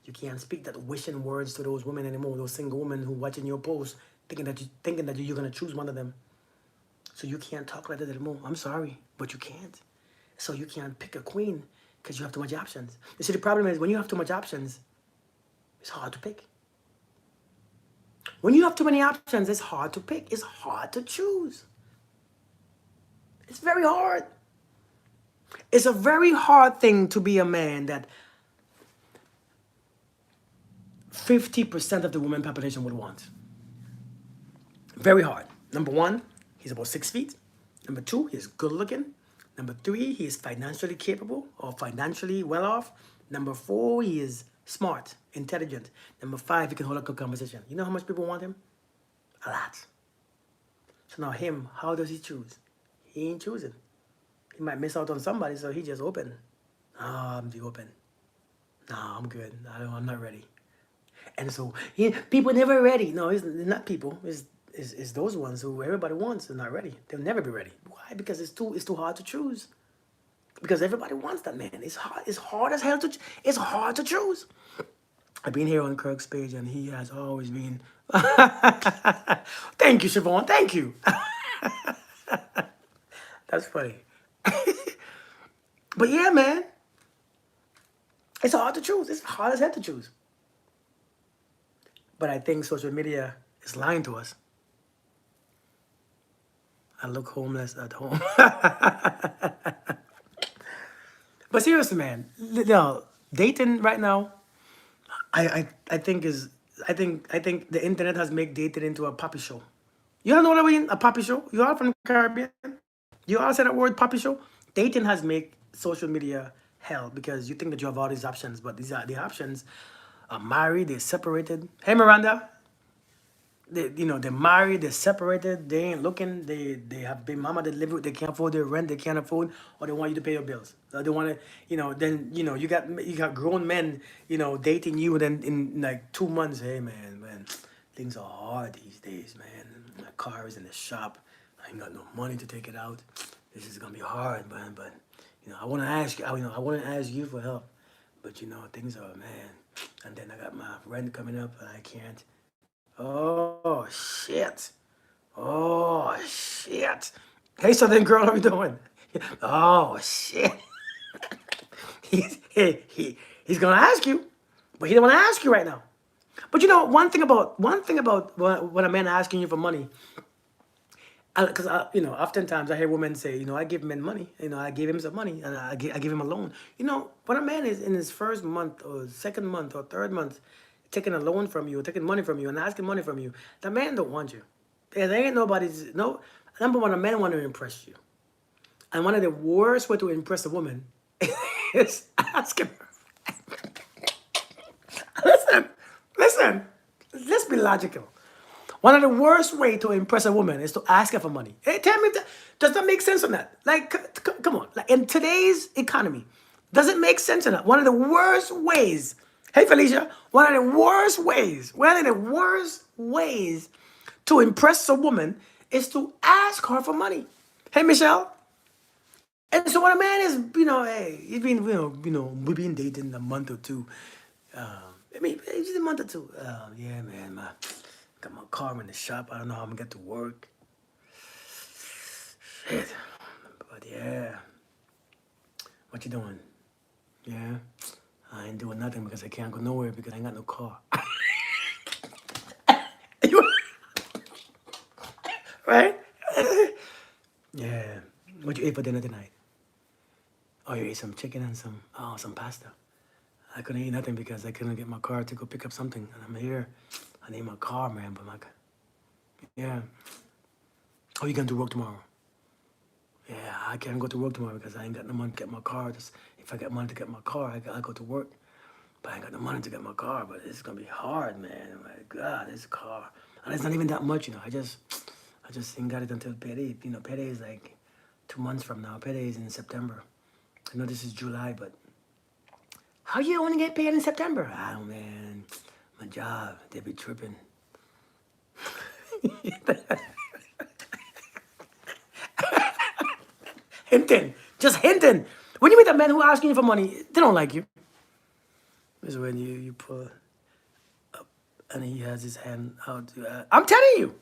You can't speak that wishing words to those women anymore, those single women who watching your posts, thinking that you're going to choose one of them. So you can't talk like that anymore. I'm sorry, but you can't. So you can't pick a queen because you have too much options. You see, the problem is when you have too much options, it's hard to pick. When you have too many options, it's hard to pick. It's hard to choose. It's very hard. It's a very hard thing to be a man that 50% of the women population would want. Very hard. Number one, he's about 6 feet. Number two, he's good looking. Number three, he is financially capable or financially well off. Number four, he is smart, intelligent. Number five, he can hold a good conversation. You know how much people want him? A lot. So now him, how does he choose? He ain't choosing. He might miss out on somebody, so he just open. No, I'm the open. No, I'm good. I'm not ready. And so people never ready. No, it's not people. is those ones who everybody wants and not ready. They'll never be ready. Why? Because it's too hard to choose. Because everybody wants that man. It's hard. It's hard as hell to. It's hard to choose. I've been here on Kirk's page, and he has always been. Thank you, Siobhan. Thank you. That's funny. But yeah, man, it's hard to choose. It's hard as hell to choose. But I think social media is lying to us. I look homeless at home. But seriously, man, dating right now, I think is I think the internet has made dating into a poppy show. You all know what I mean? A poppy show. You all from the Caribbean. You all say that word poppy show. Dating has made social media hell because you think that you have all these options, but these are the options are married, they're separated. Hey Miranda, they're married, they're separated, they ain't looking, they have big mama that live with, they can't afford their rent, they can't afford, or they want you to pay your bills. They want to, then you got grown men, dating you, and then in like 2 months, hey man, things are hard these days, man. My car is in the shop, I ain't got no money to take it out. This is gonna be hard, man. But I want to ask you, I want to ask you for help. But things are, man. And then I got my rent coming up, and I can't. Oh shit. Oh shit. Hey Southern girl, how you doing? Oh shit. He's gonna ask you, but he don't want to ask you right now. But one thing about when a man asking you for money, because oftentimes I hear women say, I give men money, I give him some money, and I give him a loan. When a man is in his first month or second month or third month, taking a loan from you, taking money from you, and asking money from you, the man don't want you. There ain't nobody's no. Number one, a man want to impress you, and one of the worst way to impress a woman is asking her. Listen, listen. Let's be logical. One of the worst way to impress a woman is to ask her for money. Hey, tell me, does that make sense or not? Like, come on. Like in today's economy, does it make sense or not? One of the worst ways. Hey, Felicia. One of the worst ways to impress a woman is to ask her for money. Hey, Michelle. And so when a man is, hey, he's been, we've been dating a month or two. It's just a month or two. Yeah, man, got my car in the shop. I don't know how I'm gonna get to work. Shit. But yeah. What you doing? Yeah. I ain't doing nothing because I can't go nowhere because I ain't got no car. Right? Yeah. What you ate for dinner tonight? Oh, you ate some chicken and some pasta. I couldn't eat nothing because I couldn't get my car to go pick up something. And I'm here. I need my car, man, but yeah. Oh, you gonna do work tomorrow? Yeah, I can't go to work tomorrow because I ain't got no money to get my car. Just if I get money to get my car, I go to work. But I ain't got no money to get my car. But it's gonna be hard, man. My God, this car, and it's not even that much, I just ain't got it until payday. Payday is like 2 months from now. Payday is in September. I know this is July, but how you only get paid in September? Oh man, my job, they be tripping. Hinting. Just hinting. When you meet a man who asking you for money, they don't like you. This is when you pull up and he has his hand out. I'm telling you.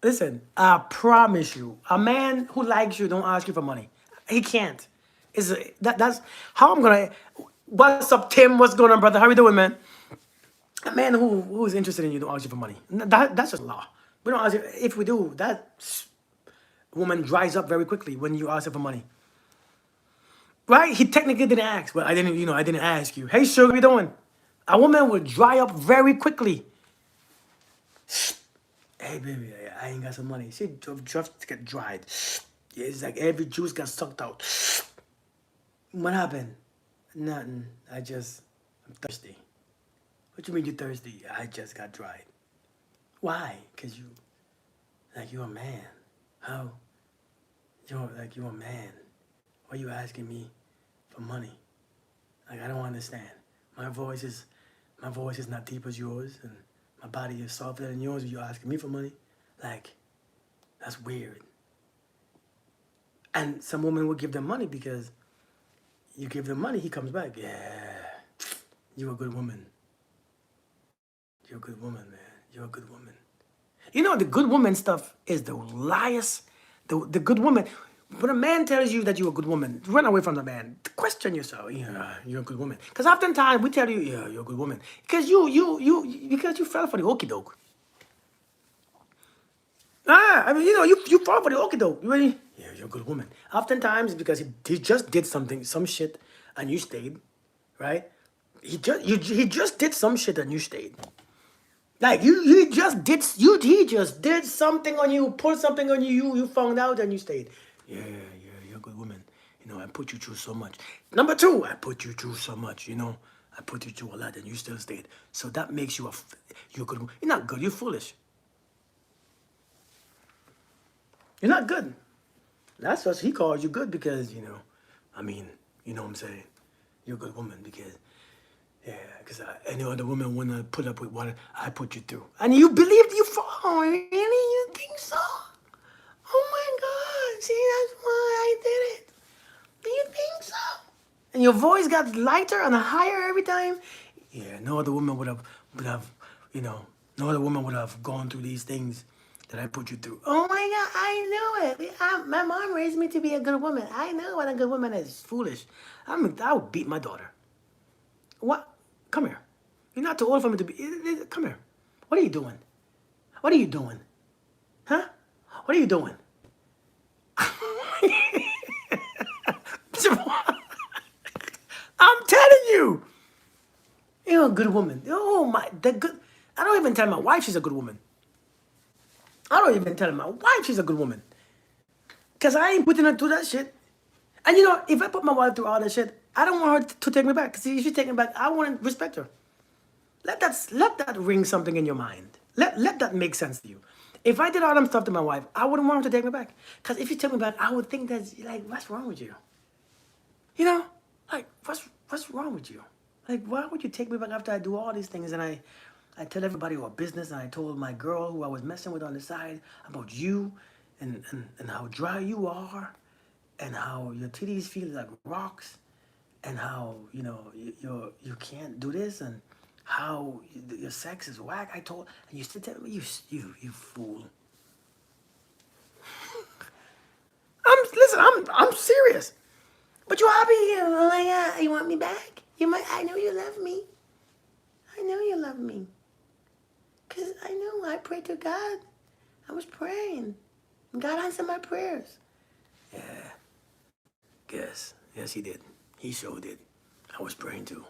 Listen, I promise you, a man who likes you don't ask you for money. He can't. That's how I'm gonna. What's up, Tim? What's going on, brother? How you doing, man? A man who is interested in you don't ask you for money. That's just law. We don't ask you. If we do, that woman dries up very quickly when you ask her for money. Right? He technically didn't ask, but I didn't ask you. Hey, sugar, how you doing? A woman will dry up very quickly. Hey, baby, I ain't got some money. She just get dried. Yeah, it's like every juice got sucked out. What happened? Nothing. I'm thirsty. What you mean you thirsty? I just got dried. Why? Because you're a man. How? You're a man. Why are you asking me for money? Like, I don't understand. My voice is not deep as yours, and My body is softer than yours. You're asking me for money. Like, that's weird. And some women will give them money because you give them money, he comes back. Yeah, you're a good woman. You're a good woman, man. You're a good woman. You know, the good woman stuff is the liest. The good woman. When a man tells you that you're a good woman, run away from the man. Question yourself. Yeah, you're a good woman. Because oftentimes we tell you, yeah, you're a good woman. Because you fell for the okie doke. I mean, you fall for the okie doke. You ready? Yeah, you're a good woman. Oftentimes because he just did something, some shit, and you stayed, right? He just did some shit and you stayed. Like he just did something on you, pulled something on you, you found out and you stayed. Yeah, you're a good woman. I put you through so much. Number two, I put you through so much, I put you through a lot and you still stayed. So that makes you you're good. You're not good, you're foolish. You're not good. That's what he calls you good because, I mean, you know what I'm saying? You're a good woman because, yeah, because any other woman wouldn't put up with what I put you through. And you believed you fall. Oh, really? You think so? Oh my God. See, that's why I did it. Do you think so? And your voice got lighter and higher every time. Yeah, no other woman would have, no other woman would have gone through these things that I put you through. Oh my God, I knew it. My mom raised me to be a good woman. I know what a good woman is. Foolish. I would beat my daughter. What? Come here. You're not too old for me to be. Come here. What are you doing? What are you doing? Huh? What are you doing? I'm telling you. You're a good woman. Oh my, I don't even tell my wife she's a good woman. I don't even tell my wife she's a good woman. Because I ain't putting her through that shit. And if I put my wife through all that shit, I don't want her to take me back. Because if she take me back, I want to respect her. Let that ring something in your mind. Let that make sense to you. If I did all them stuff to my wife, I wouldn't want her to take me back. Because if you take me back, I would think that's like, what's wrong with you? Like, what's wrong with you? Like, why would you take me back after I do all these things and I tell everybody our business and I told my girl who I was messing with on the side about you and how dry you are and how your titties feel like rocks and how, you can't do this and how your sex is whack. And you still tell me, you fool. I'm serious. But you happy? Oh my God, you want me back? I know you love me. I know you love me. Because I know I prayed to God. I was praying. And God answered my prayers. Yeah. Yes, he did. He sure did. I was praying too.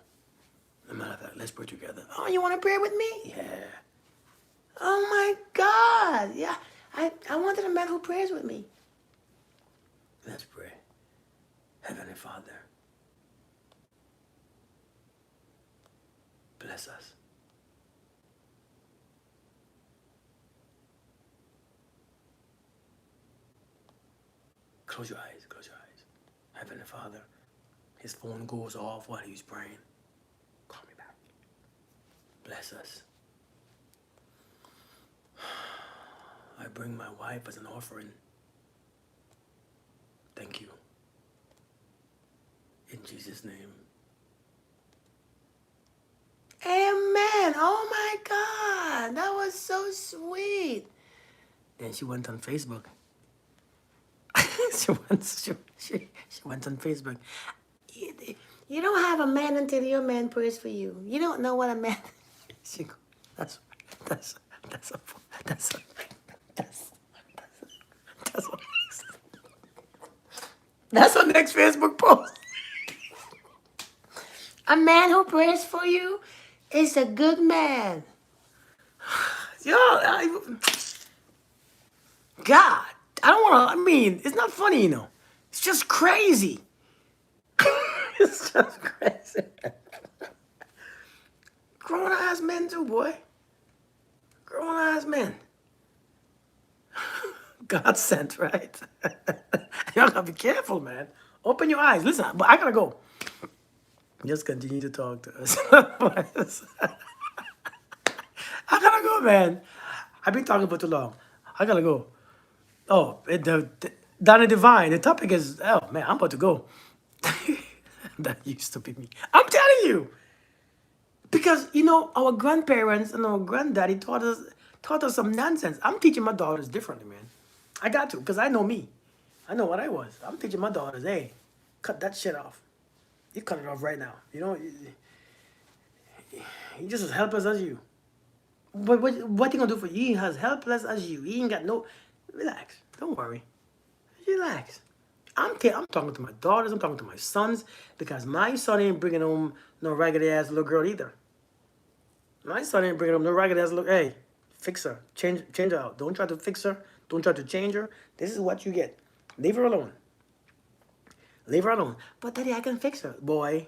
As a matter of fact, let's pray together. Oh, you want to pray with me? Yeah. Oh my God. Yeah. I wanted a man who prays with me. Let's pray. Heavenly Father, bless us. Close your eyes, close your eyes. Heavenly Father, his phone goes off while he's praying. Call me back. Bless us. I bring my wife as an offering. Thank you. In Jesus' name. Amen. Oh my God. That was so sweet. Then she went on Facebook. she went on Facebook. You don't have a man until your man prays for you. You don't know what a man. That's her next Facebook post. A man who prays for you is a good man. God, I don't want to, it's not funny, It's just crazy. It's just crazy. Grown-ass men too, boy. Grown-ass men. God sent, right? Y'all gotta be careful, man. Open your eyes. Listen, but I gotta go. Just continue to talk to us. I gotta go, man. I've been talking for too long. I gotta go. Oh, Donnie Divine. The topic is, oh man, I'm about to go. That used to be me. I'm telling you, because our grandparents and our granddaddy taught us some nonsense. I'm teaching my daughters differently, man. I got to, because I know me. I know what I was. I'm teaching my daughters, hey, cut that shit off. You cut it off right now. He just as helpless as you. But what he gonna do for you? He as helpless as you. He ain't got no. Relax. Don't worry. Relax. I'm talking to my daughters. I'm talking to my sons, because my son ain't bringing home no raggedy ass little girl either. My son ain't bringing home no raggedy ass little. Hey, fix her. Change her out. Don't try to fix her. Don't try to change her. This is what you get. Leave her alone. Leave her alone. But daddy, I can fix her. Boy,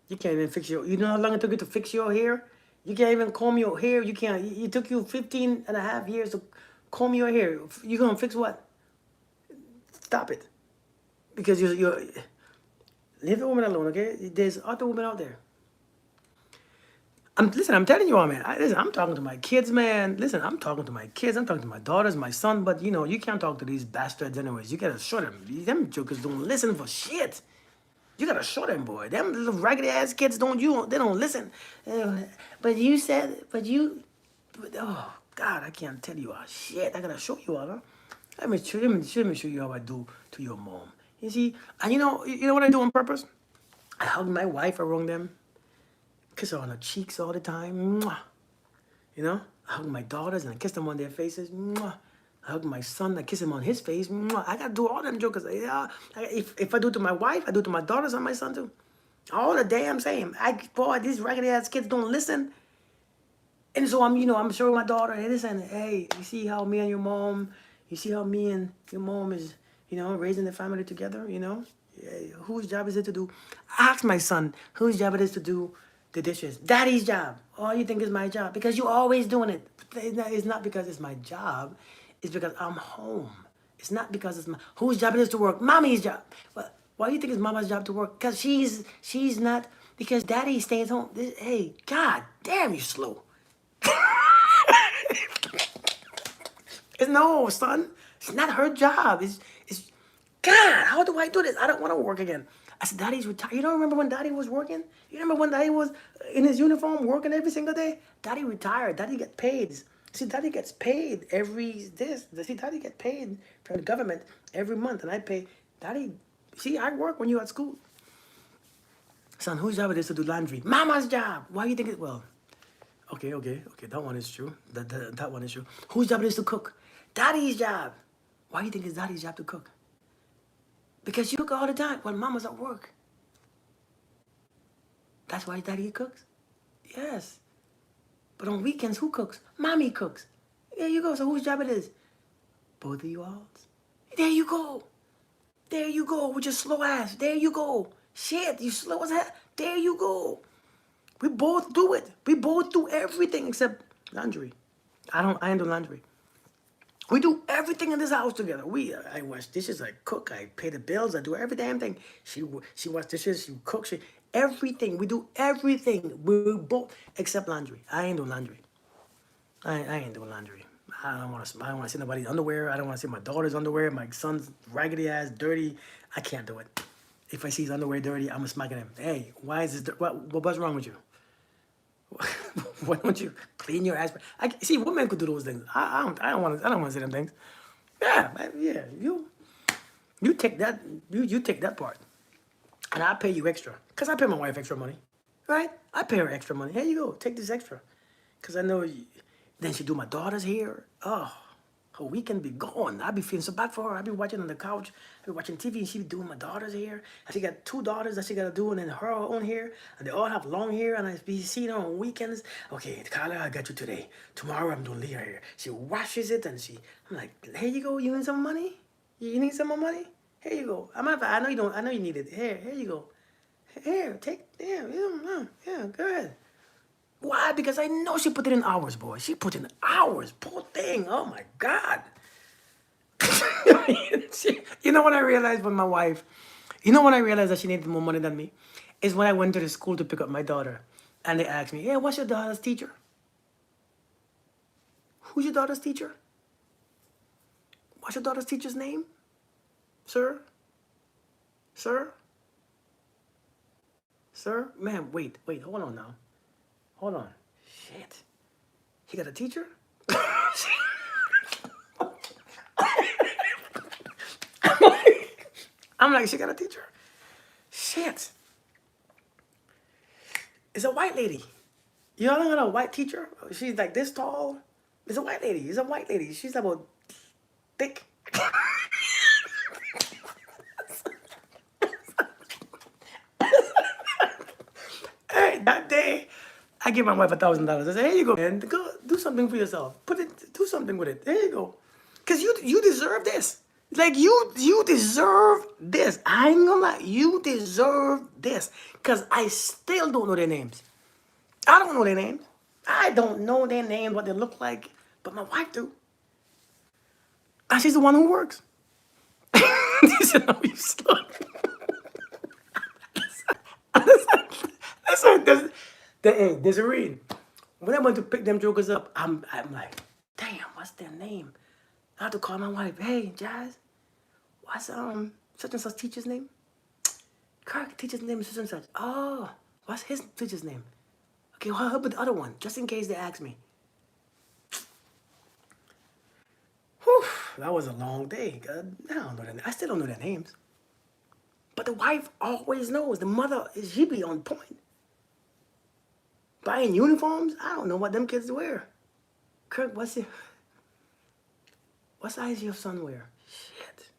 you can't even fix your. You know how long it took you to fix your hair? You can't even comb your hair. You can't. It took you 15 and a half years to comb your hair. You gonna fix what? Stop it. Because you're leave the woman alone, okay? There's other women out there. Listen, I'm telling you all, man. Listen, I'm talking to my kids, man. Listen, I'm talking to my kids. I'm talking to my daughters, my son. But you can't talk to these bastards anyways. You gotta show them. Them jokers don't listen for shit. You gotta show them, boy. Them little raggedy ass kids they don't listen. But you said, oh God, I can't tell you all shit. I gotta show you all, huh? Let me show you how I do to your mom. You see, and you know what I do on purpose? I hug my wife around them, kiss her on her cheeks all the time. Mwah. I hug my daughters and I kiss them on their faces. Mwah. I hug my son, I kiss him on his face. Mwah. I gotta do all them jokers. Yeah, if I do it to my wife, I do it to my daughters and my son too. All the damn same. Boy, these raggedy ass kids don't listen. And so I'm showing my daughter, hey, listen, hey, you see how me and your mom, you see how me and your mom is, raising the family together, Yeah, whose job is it to do? Ask my son, whose job it is to do the dishes? Daddy's job. Oh, you think it's my job? Because you're always doing it. It's not because it's my job. It's because I'm home. It's not because it's whose job it is to work? Mommy's job. But why do you think it's mama's job to work? Because she's not, because daddy stays home. Hey, God damn, you slow. No, son. It's not her job. It's God, how do I do this? I don't want to work again. I said, Daddy's retired. You don't remember when Daddy was working? You remember when Daddy was in his uniform working every single day? Daddy retired. Daddy get paid. See, Daddy gets paid See, Daddy get paid from the government every month, and I pay Daddy. See, I work when you're at school. Son, whose job it is to do laundry? Mama's job. Why do you think it? Well, okay. That one is true. That one is true. Whose job it is to cook? Daddy's job. Why do you think it's Daddy's job to cook? Because you cook all the time when mama's at work. That's why Daddy cooks. Yes. But on weekends, who cooks? Mommy cooks. There you go. So whose job it is? Both of you all. There you go. There you go with your slow ass. There you go. Shit, you slow as hell. There you go. We both do it. We both do everything except laundry. I ain't do laundry. We do everything in this house together. I wash dishes, I cook, I pay the bills, I do every damn thing. She wash dishes, she cooks, everything. We do everything. We both except laundry. I ain't doing laundry. I ain't doing laundry. I don't want to see nobody's underwear. I don't want to see my daughter's underwear, my son's raggedy ass, dirty. I can't do it. If I see his underwear dirty, I'm gonna smack at him. Hey, why is this? What's wrong with you? Why don't you clean your ass? See, women could do those things. I don't want to say them things. Yeah. You take that. You take that part, and I pay you extra. Cause I pay my wife extra money, right? I pay her extra money. Here you go. Take this extra, cause I know. Then she do my daughter's hair. Oh, her weekend be gone. I be feeling so bad for her. I be watching on the couch. I be watching TV, and she be doing my daughter's hair. And she got 2 daughters that she gotta do, and then her own hair, and they all have long hair. And I be seeing her on weekends. Okay, Carla, I got you today. Tomorrow I'm doing Leah hair. She washes it, and I'm like, here you go. You need some money? You need some more money? Here you go. I know you don't. I know you need it. Here you go. Here, take. Yeah, go ahead. Why? Because I know she put it in hours, boy. She put in hours. Poor thing. Oh my God. You know what I realized with my wife? You know when I realized that she needed more money than me? Is when I went to the school to pick up my daughter. And they asked me, hey, what's your daughter's teacher? Who's your daughter's teacher? What's your daughter's teacher's name? Sir? Sir? Sir? Man, wait, hold on now. Hold on. Shit. He got a teacher? I'm like, she got a teacher? Shit. It's a white lady. You know got a white teacher? She's like this tall. It's a white lady. It's a white lady. She's about thick. Hey, that day, I give my wife $1,000. I say, here you go, man. Go do something for yourself. Do something with it. There you go. Cause you deserve this. Like you deserve this. I ain't gonna lie. You deserve this. Cause I still don't know their names. I don't know their names. I don't know their names, what they look like, but my wife do. And she's the one who works. She said, "No, you slut." Listen, there's a read. When I went to pick them jokers up, I'm like, damn, what's their name? I have to call my wife. Hey, Jazz, what's such and such teacher's name? Kirk, teacher's name is such and such. Oh, what's his teacher's name? Okay, well, how about the other one? Just in case they ask me. Whew, that was a long day. I still don't know their names. But the wife always knows. The mother, she be on point. Buying uniforms? I don't know what them kids wear. Kirk, what size your son wear? Shit.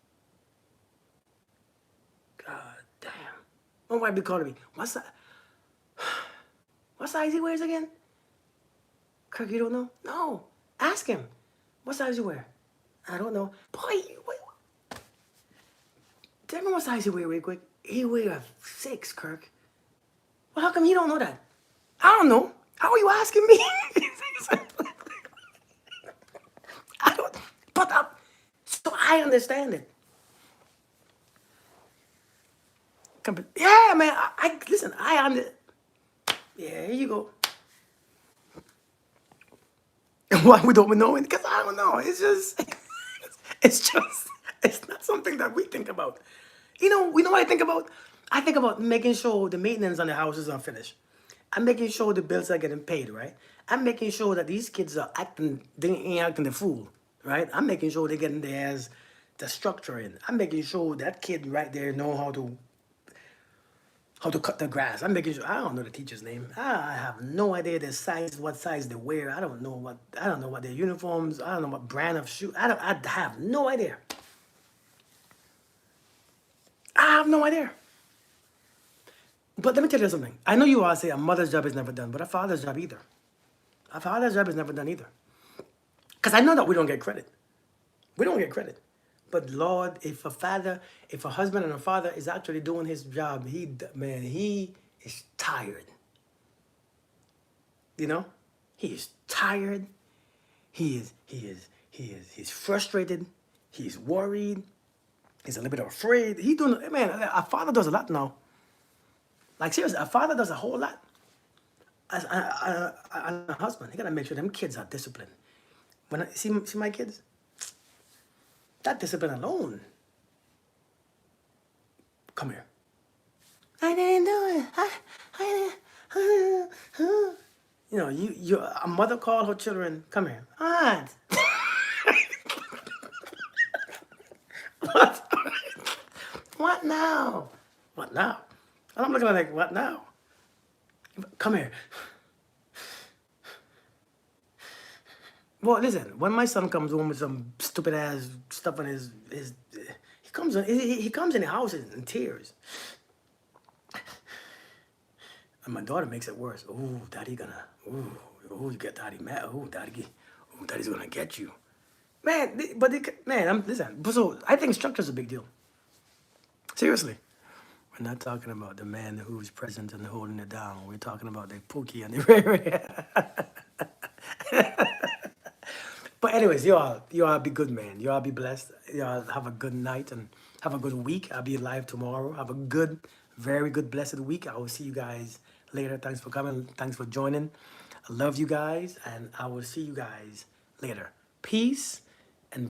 God damn. My wife be calling me. What size he wears again? Kirk, you don't know? No. Ask him. What size you wear? I don't know. Boy, wait. Tell me what size he wear real quick. He wear a 6, Kirk. Well, how come you don't know that? I don't know. How are you asking me? I don't. But so I understand it. Yeah, man. Listen. I understand. Yeah, here you go. Why we don't know it? Because I don't know. It's not something that we think about. You know what I think about? I think about making sure the maintenance on the houses are finished. I'm making sure the bills are getting paid, right? I'm making sure that these kids they ain't acting the fool, right? I'm making sure they're getting the structure in. I'm making sure that kid right there know how to cut the grass. I'm making sure. I don't know the teacher's name. I have no idea their size, what size they wear. I don't know what their uniforms. I don't know what brand of shoe. I have no idea. I have no idea. But let me tell you something. I know you all say a mother's job is never done, but a father's job either. A father's job is never done either. Because I know that we don't get credit. We don't get credit. But Lord, if a husband and a father is actually doing his job, he is tired. You know? He is tired. He's frustrated. He's worried. He's a little bit afraid. A father does a lot now. Like seriously, a father does a whole lot. As a husband, he gotta make sure them kids are disciplined. When I see my kids, that discipline alone. Come here. I didn't do it. You know, a mother called her children. Come here, Aunt. What? What now? What now? And I'm looking at like, what now? Come here. Well, listen. When my son comes home with some stupid ass stuff on he comes in the house in tears, and my daughter makes it worse. Ooh, daddy gonna. Ooh, you get daddy mad. Daddy's gonna get you, man. Listen. So I think structure's a big deal. Seriously. We're not talking about the man who's present and holding it down. We're talking about the Pookie and the But anyways, y'all be good, man. Y'all be blessed. Y'all have a good night and have a good week. I'll be live tomorrow. Have a good, very good, blessed week. I will see you guys later. Thanks for coming. Thanks for joining. I love you guys, and I will see you guys later. Peace